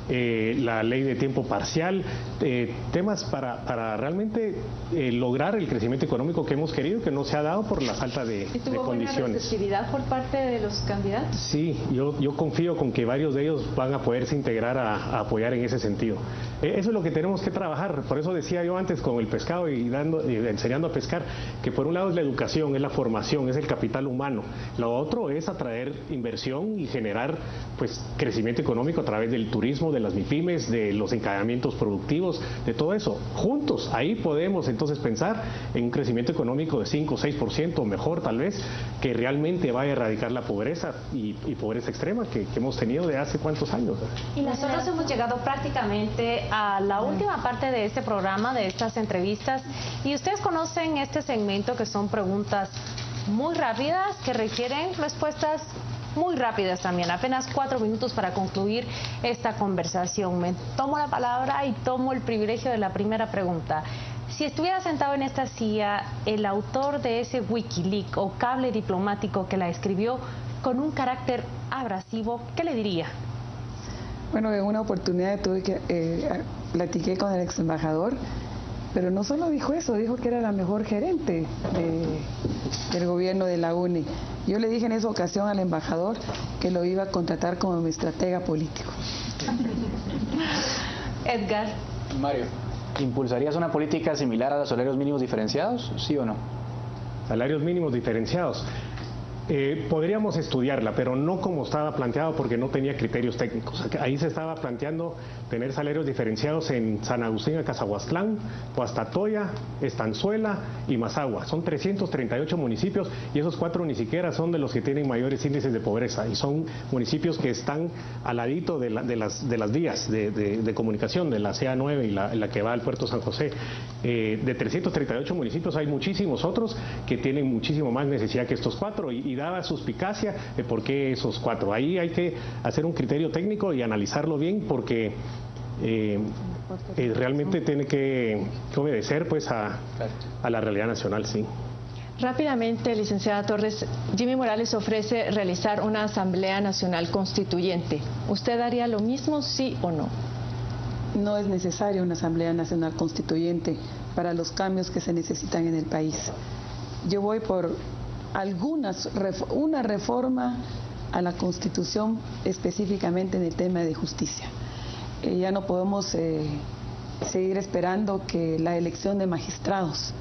la ley de tiempo parcial, temas para realmente lograr el crecimiento económico que hemos querido, que no se ha dado por la falta de condiciones. ¿Tuvo buena receptividad por parte de los candidatos? Sí, yo confío con que varios de ellos van a poderse integrar a apoyar en ese sentido. Eso es lo que tenemos que trabajar. Por eso decía yo antes con el pescado y enseñando a pescar, que por un lado es la educación, es la formación, es el capital humano. Lo otro es atraer inversión y generar pues crecimiento económico a través del turismo, de las MIPYMES, de los encadenamientos productivos, de todo eso. Juntos, ahí podemos entonces pensar en un crecimiento económico de 5 o 6% o mejor tal vez, que realmente vaya a erradicar la pobreza y pobreza extrema que hemos tenido de hace cuántos años. Y nosotros hemos llegado prácticamente a la última parte de este programa, de estas entrevistas, y ustedes conocen este segmento que son preguntas muy rápidas que requieren respuestas muy rápidas también, apenas 4 minutos para concluir esta conversación. Me tomo la palabra y tomo el privilegio de la primera pregunta. Si estuviera sentado en esta silla el autor de ese Wikileaks o cable diplomático que la escribió con un carácter abrasivo, ¿qué le diría? Bueno, en una oportunidad platiqué con el ex embajador, pero no solo dijo eso, dijo que era la mejor gerente del gobierno de la UNE. Yo le dije en esa ocasión al embajador que lo iba a contratar como mi estratega político. Edgar. Mario, ¿Impulsarías una política similar a los salarios mínimos diferenciados, sí o no? Salarios mínimos diferenciados. Podríamos estudiarla, pero no como estaba planteado porque no tenía criterios técnicos. Ahí se estaba planteando tener salarios diferenciados en San Agustín, Acazahuastlán, Guastatoya, Estanzuela y Mazagua. Son 338 municipios y esos 4 ni siquiera son de los que tienen mayores índices de pobreza y son municipios que están al ladito de las vías de comunicación, de la CA9 y la que va al puerto San José. De 338 municipios hay muchísimos otros que tienen muchísimo más necesidad que estos 4 y daba suspicacia de por qué esos 4. Ahí hay que hacer un criterio técnico y analizarlo bien porque realmente tiene que obedecer pues a la realidad nacional, sí. Rápidamente, licenciada Torres, Jimmy Morales ofrece realizar una Asamblea Nacional Constituyente. ¿Usted haría lo mismo, sí o no? No es necesaria una Asamblea Nacional Constituyente para los cambios que se necesitan en el país. Yo voy por una reforma a la Constitución específicamente en el tema de justicia. Ya no podemos seguir esperando que la elección de magistrados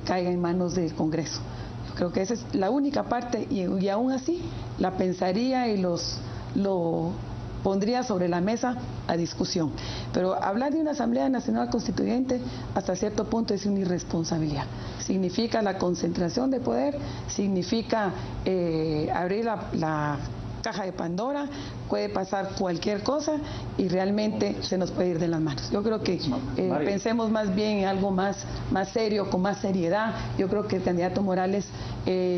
caiga en manos del Congreso. Yo creo que esa es la única parte y aún así la pensaría y lo pondría sobre la mesa a discusión. Pero hablar de una Asamblea Nacional Constituyente hasta cierto punto es una irresponsabilidad. Significa la concentración de poder, significa abrir la caja de Pandora, puede pasar cualquier cosa y realmente se nos puede ir de las manos. Yo creo que pensemos más bien en algo más serio, con más seriedad. Yo creo que el candidato Morales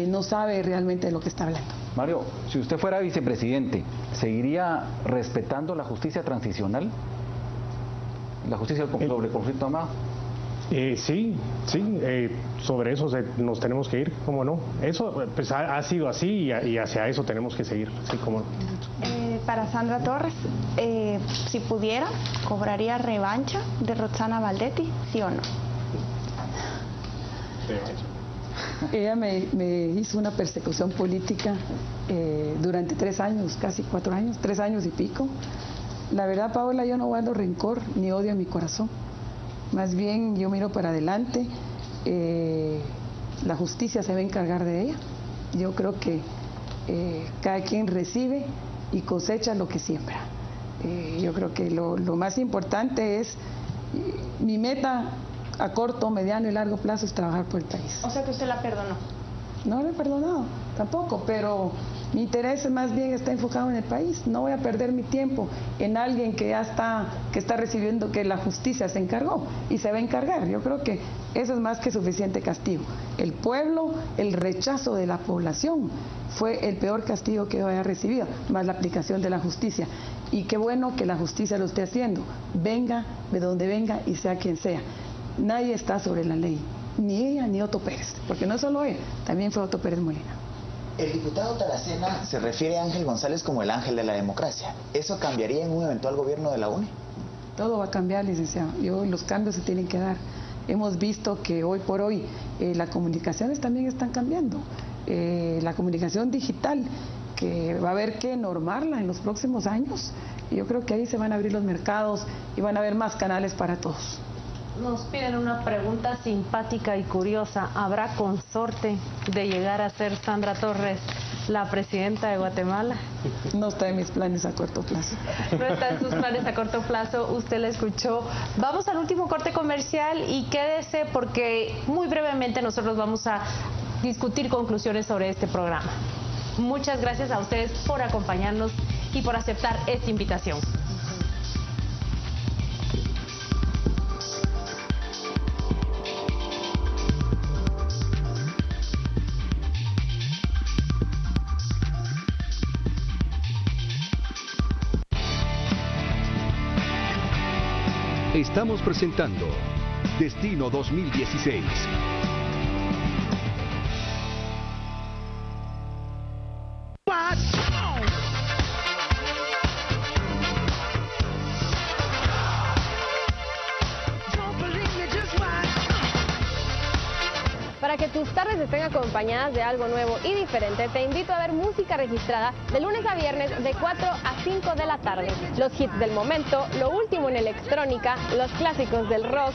no sabe realmente de lo que está hablando. Mario, si usted fuera vicepresidente, ¿seguiría respetando la justicia transicional? ¿La justicia sobre el conflicto armado? Sí, sobre eso nos tenemos que ir, ¿cómo no? Eso pues ha sido así y hacia eso tenemos que seguir, sí, ¿cómo no? Para Sandra Torres, si pudiera, ¿cobraría revancha de Roxana Valdetti, sí o no? Ella me hizo una persecución política durante 3 años, casi 4 años, 3 años y pico. La verdad, Paola, yo no guardo rencor ni odio en mi corazón. Más bien yo miro para adelante, la justicia se va a encargar de ella. Yo creo que cada quien recibe y cosecha lo que siembra. Yo creo que lo más importante es, mi meta a corto, mediano y largo plazo es trabajar por el país. O sea que usted la perdonó. No la he perdonado, tampoco, pero mi interés más bien está enfocado en el país. No voy a perder mi tiempo en alguien que ya está recibiendo, que la justicia se encargó y se va a encargar. Yo creo que eso es más que suficiente castigo. El pueblo, el rechazo de la población fue el peor castigo que yo haya recibido, más la aplicación de la justicia. Y qué bueno que la justicia lo esté haciendo, venga de donde venga y sea quien sea. Nadie está sobre la ley, ni ella ni Otto Pérez, porque no solo ella, también fue Otto Pérez Molina. El diputado Taracena se refiere a Ángel González como el ángel de la democracia. ¿Eso cambiaría en un eventual gobierno de la UNE? Todo va a cambiar, licenciado. Los cambios se tienen que dar. Hemos visto que hoy por hoy las comunicaciones también están cambiando. La comunicación digital, que va a haber que normarla en los próximos años. Y yo creo que ahí se van a abrir los mercados y van a haber más canales para todos. Nos piden una pregunta simpática y curiosa. ¿Habrá consorte de llegar a ser Sandra Torres la presidenta de Guatemala? No está en mis planes a corto plazo. No está en sus planes a corto plazo, usted la escuchó. Vamos al último corte comercial y quédese porque muy brevemente nosotros vamos a discutir conclusiones sobre este programa. Muchas gracias a ustedes por acompañarnos y por aceptar esta invitación. Estamos presentando Destino 2016. Para que tus tardes estén acompañadas de algo nuevo y diferente, te invito a ver Música Registrada de lunes a viernes de 4 a 5 de la tarde. Los hits del momento, lo último en electrónica, los clásicos del rock,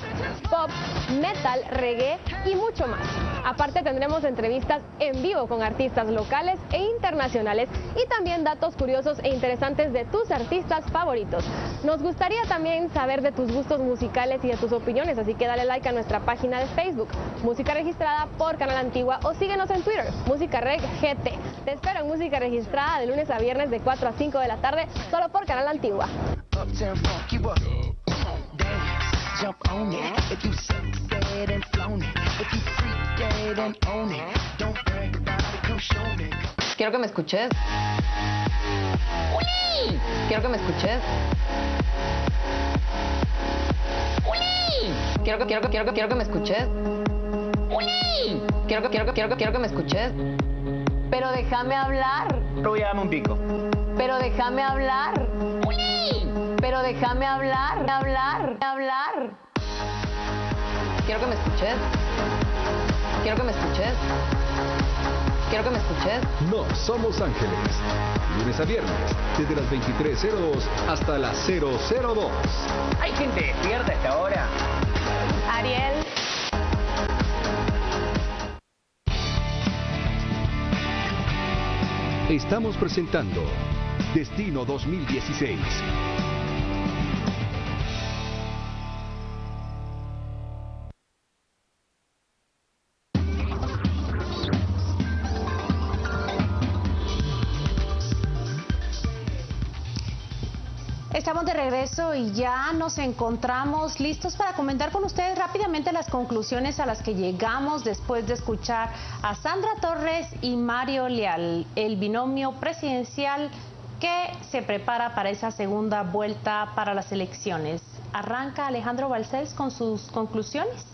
pop, metal, reggae y mucho más. Aparte tendremos entrevistas en vivo con artistas locales e internacionales y también datos curiosos e interesantes de tus artistas favoritos. Nos gustaría también saber de tus gustos musicales y de tus opiniones, así que dale like a nuestra página de Facebook, Música Registrada por Canal Antigua, o síguenos en Twitter, Música Reg GT. Te espero en Música Registrada de lunes a viernes de 4 a 5 de la tarde, solo por Canal Antigua. Quiero que me escuches. ¡Uli! Quiero que me escuches. ¡Uli! Quiero que me escuches. ¡Uli! Quiero que me escuches. Pero déjame hablar. Rubia, dame un pico. Pero déjame hablar. ¡Uli! Pero déjame hablar. Hablar. Quiero que me escuches. Quiero que me escuches. Quiero que me escuches. No somos ángeles. Lunes a viernes, desde las 23:02 hasta las 0:02. Hay gente despierta a esta hora. Ariel. Estamos presentando Destino 2016. Estamos de regreso y ya nos encontramos listos para comentar con ustedes rápidamente las conclusiones a las que llegamos después de escuchar a Sandra Torres y Mario Leal, el binomio presidencial que se prepara para esa segunda vuelta para las elecciones. Arranca Alejandro Balcells con sus conclusiones.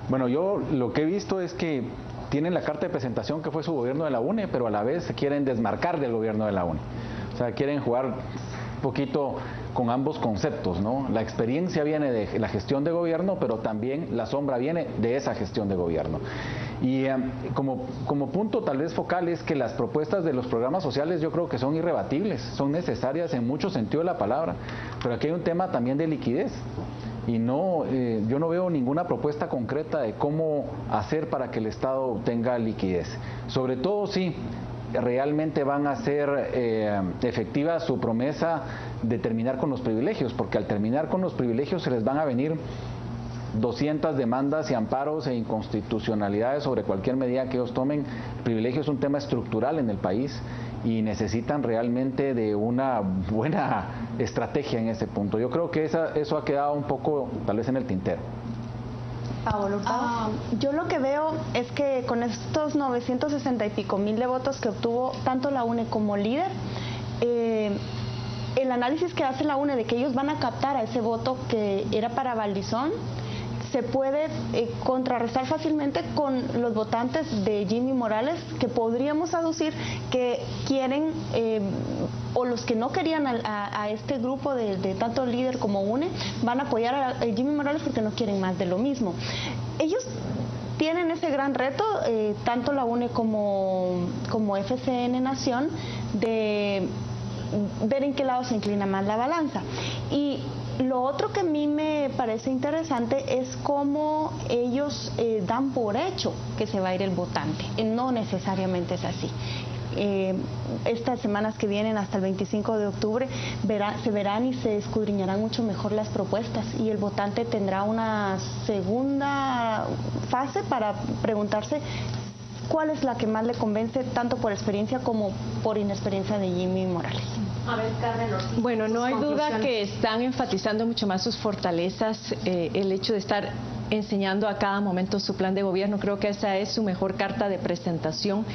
Bueno, yo lo que he visto es que tienen la carta de presentación que fue su gobierno de la UNE, pero a la vez se quieren desmarcar del gobierno de la UNE. O sea, quieren jugar un poquito con ambos conceptos, ¿no? La experiencia viene de la gestión de gobierno, pero también la sombra viene de esa gestión de gobierno. Y como punto tal vez focal es que las propuestas de los programas sociales yo creo que son irrebatibles, son necesarias en mucho sentido de la palabra, pero aquí hay un tema también de liquidez. Y no, yo no veo ninguna propuesta concreta de cómo hacer para que el Estado tenga liquidez. Sobre todo si realmente van a hacer efectiva su promesa de terminar con los privilegios, porque al terminar con los privilegios se les van a venir 200 demandas y amparos e inconstitucionalidades sobre cualquier medida que ellos tomen. El privilegio es un tema estructural en el país y necesitan realmente de una buena estrategia en ese punto. Yo creo que eso ha quedado un poco tal vez en el tintero. Yo lo que veo es que con estos 960 y pico mil de votos que obtuvo tanto la UNE como líder, el análisis que hace la UNE de que ellos van a captar a ese voto que era para Valdizón se puede contrarrestar fácilmente con los votantes de Jimmy Morales, que podríamos aducir que quieren, o los que no querían a este grupo de tanto líder como UNE, van a apoyar a Jimmy Morales porque no quieren más de lo mismo. Ellos tienen ese gran reto, tanto la UNE como FCN Nación, de ver en qué lado se inclina más la balanza. Y lo otro que a mí me parece interesante es cómo ellos dan por hecho que se va a ir el votante. No necesariamente es así. Estas semanas que vienen hasta el 25 de octubre se verán y se escudriñarán mucho mejor las propuestas y el votante tendrá una segunda fase para preguntarse cuál es la que más le convence, tanto por experiencia como por inexperiencia de Jimmy Morales. A ver, Carmen Ortiz. Bueno, no hay duda que están enfatizando mucho más sus fortalezas, el hecho de estar enseñando a cada momento su plan de gobierno. Creo que esa es su mejor carta de presentación,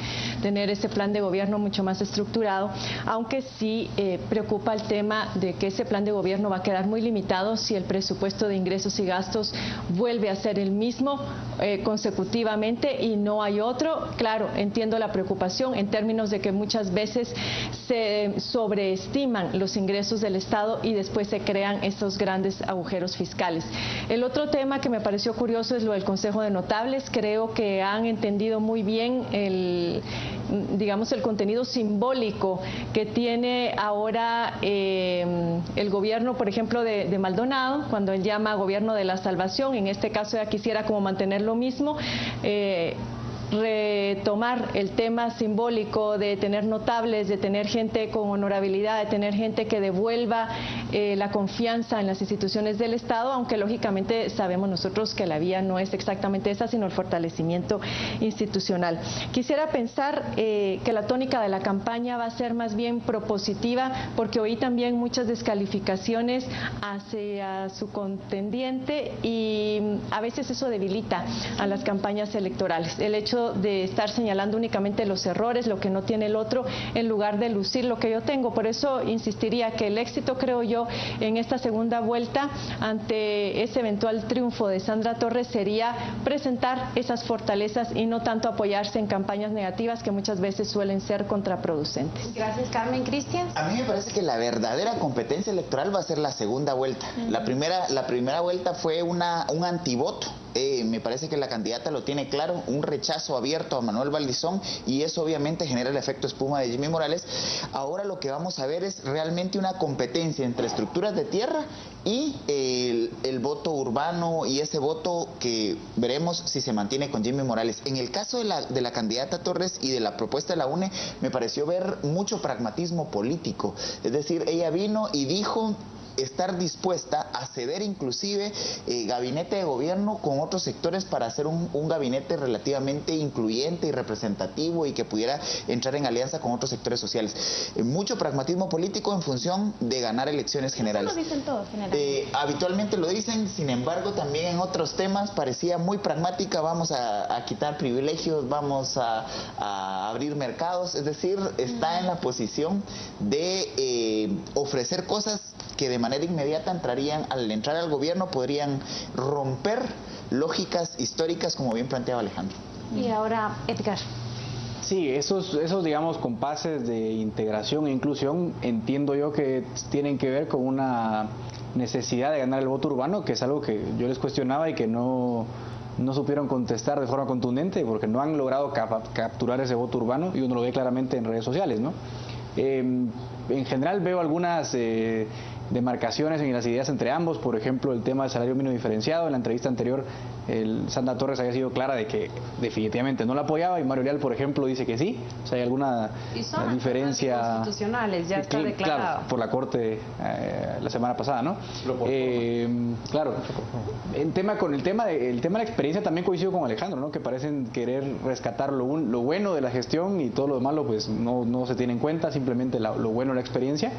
tener ese plan de gobierno mucho más estructurado, aunque sí preocupa el tema de que ese plan de gobierno va a quedar muy limitado si el presupuesto de ingresos y gastos vuelve a ser el mismo consecutivamente y no hay otro. Claro, entiendo la preocupación en términos de que muchas veces se sobreestiman los ingresos del Estado y después se crean esos grandes agujeros fiscales. El otro tema que me pareció pareció curioso es lo del Consejo de Notables. Creo que han entendido muy bien el contenido simbólico que tiene ahora el gobierno, por ejemplo, de Maldonado, cuando él llama gobierno de la salvación. En este caso ya quisiera como mantener lo mismo, retomar el tema simbólico de tener notables, de tener gente con honorabilidad, de tener gente que devuelva la confianza en las instituciones del Estado, aunque lógicamente sabemos nosotros que la vía no es exactamente esa, sino el fortalecimiento institucional. Quisiera pensar que la tónica de la campaña va a ser más bien propositiva, porque oí también muchas descalificaciones hacia su contendiente y a veces eso debilita a las campañas electorales. El hecho de estar señalando únicamente los errores, lo que no tiene el otro, en lugar de lucir lo que yo tengo. Por eso insistiría que el éxito, creo yo, en esta segunda vuelta, ante ese eventual triunfo de Sandra Torres, sería presentar esas fortalezas y no tanto apoyarse en campañas negativas que muchas veces suelen ser contraproducentes. Gracias, Carmen. Cristian. A mí me parece que la verdadera competencia electoral va a ser la segunda vuelta. La primera vuelta fue un antivoto. Me parece que la candidata lo tiene claro, un rechazo abierto a Manuel Valdizón, y eso obviamente genera el efecto espuma de Jimmy Morales. Ahora lo que vamos a ver es realmente una competencia entre estructuras de tierra y el voto urbano, y ese voto que veremos si se mantiene con Jimmy Morales. En el caso de la candidata Torres y de la propuesta de la UNE, me pareció ver mucho pragmatismo político. Es decir, ella vino y dijo estar dispuesta a ceder inclusive gabinete de gobierno con otros sectores para hacer un gabinete relativamente incluyente y representativo y que pudiera entrar en alianza con otros sectores sociales. Mucho pragmatismo político en función de ganar elecciones generales. Eso lo dicen todos, generalmente. Habitualmente lo dicen, sin embargo también en otros temas parecía muy pragmática. Vamos a quitar privilegios, vamos a abrir mercados, es decir, está en la posición de ofrecer cosas que de manera inmediata al entrar al gobierno podrían romper lógicas históricas, como bien planteaba Alejandro. Y ahora, Edgar. Sí, esos digamos compases de integración e inclusión entiendo yo que tienen que ver con una necesidad de ganar el voto urbano, que es algo que yo les cuestionaba y que no supieron contestar de forma contundente, porque no han logrado capturar ese voto urbano, y uno lo ve claramente en redes sociales, ¿no? En general veo algunas demarcaciones en las ideas entre ambos. Por ejemplo, el tema del salario mínimo diferenciado. En la entrevista anterior, Sandra Torres había sido clara de que definitivamente no la apoyaba, y Mario Leal, por ejemplo, dice que sí. O sea, hay alguna diferencia constitucionales, ya está declarado. Claro, por la Corte la semana pasada, ¿no? Claro. El tema de la experiencia también coincido con Alejandro, ¿no? Que parecen querer rescatar lo bueno de la gestión, y todo lo malo pues no se tiene en cuenta, simplemente lo bueno de la experiencia.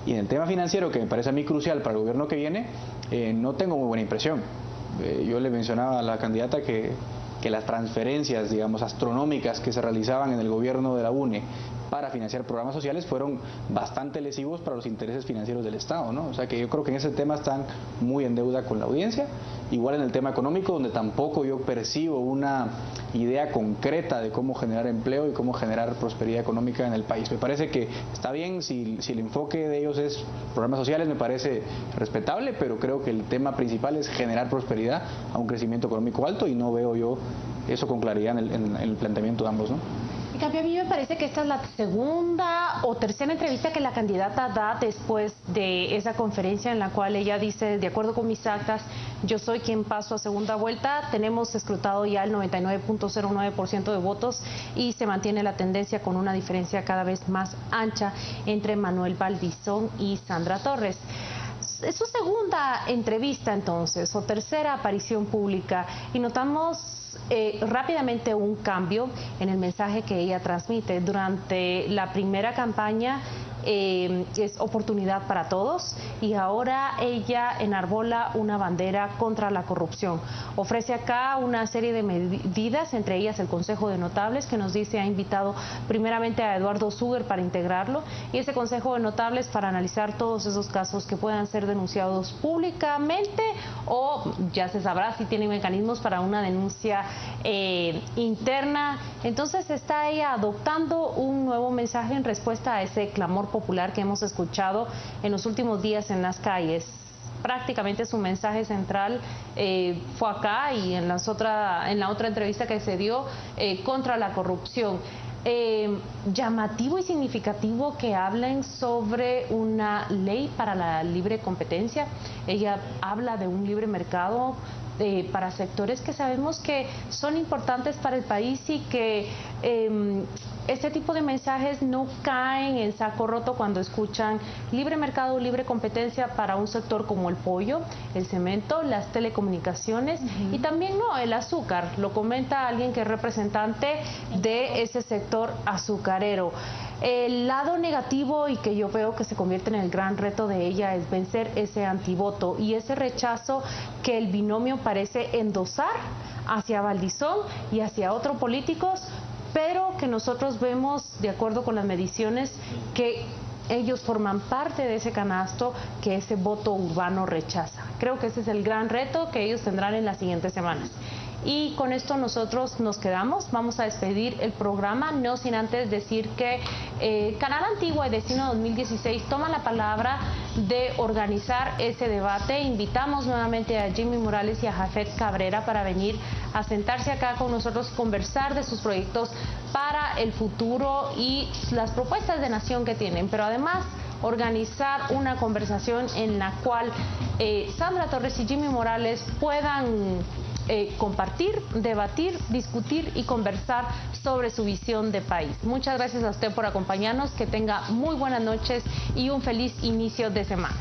Y en el tema financiero, que me parece a mí crucial para el gobierno que viene, no tengo muy buena impresión. Yo le mencionaba a la candidata que las transferencias, digamos, astronómicas que se realizaban en el gobierno de la UNE para financiar programas sociales fueron bastante lesivos para los intereses financieros del Estado, ¿no? O sea que yo creo que en ese tema están muy en deuda con la audiencia. Igual en el tema económico, donde tampoco yo percibo una idea concreta de cómo generar empleo y cómo generar prosperidad económica en el país. Me parece que está bien si el enfoque de ellos es programas sociales, me parece respetable, pero creo que el tema principal es generar prosperidad a un crecimiento económico alto, y no veo yo eso con claridad en el planteamiento de ambos, ¿no? A mí me parece que esta es la segunda o tercera entrevista que la candidata da después de esa conferencia en la cual ella dice, de acuerdo con mis actas, yo soy quien paso a segunda vuelta. Tenemos escrutado ya el 99.09% de votos y se mantiene la tendencia con una diferencia cada vez más ancha entre Manuel Valdizón y Sandra Torres. Es su segunda entrevista entonces, o tercera aparición pública, y notamos rápidamente un cambio en el mensaje que ella transmite. Durante la primera campaña es oportunidad para todos, y ahora ella enarbola una bandera contra la corrupción. Ofrece acá una serie de medidas, entre ellas el Consejo de Notables, que nos dice ha invitado primeramente a Eduardo Suger para integrarlo, y ese Consejo de Notables para analizar todos esos casos que puedan ser denunciados públicamente, o ya se sabrá si tienen mecanismos para una denuncia interna. Entonces está ella adoptando un nuevo mensaje en respuesta a ese clamor popular que hemos escuchado en los últimos días en las calles. prácticamente su mensaje central fue acá y en la otra entrevista que se dio contra la corrupción. Llamativo y significativo que hablen sobre una ley para la libre competencia. Ella habla de un libre mercado para sectores que sabemos que son importantes para el país y que este tipo de mensajes no caen en saco roto cuando escuchan libre mercado, libre competencia para un sector como el pollo, el cemento, las telecomunicaciones y también el azúcar. Lo comenta alguien que es representante de ese sector azucarero. El lado negativo y que yo veo que se convierte en el gran reto de ella es vencer ese antivoto y ese rechazo que el binomio parece endosar hacia Valdizón y hacia otros políticos, pero que nosotros vemos, de acuerdo con las mediciones, que ellos forman parte de ese canasto que ese voto urbano rechaza. Creo que ese es el gran reto que ellos tendrán en las siguientes semanas. Y con esto nosotros nos quedamos, vamos a despedir el programa, no sin antes decir que Canal Antigua y Destino 2016 toman la palabra de organizar ese debate. Invitamos nuevamente a Jimmy Morales y a Jafet Cabrera para venir a sentarse acá con nosotros, conversar de sus proyectos para el futuro y las propuestas de nación que tienen, pero además organizar una conversación en la cual Sandra Torres y Jimmy Morales puedan compartir, debatir, discutir y conversar sobre su visión de país. Muchas gracias a usted por acompañarnos, que tenga muy buenas noches y un feliz inicio de semana.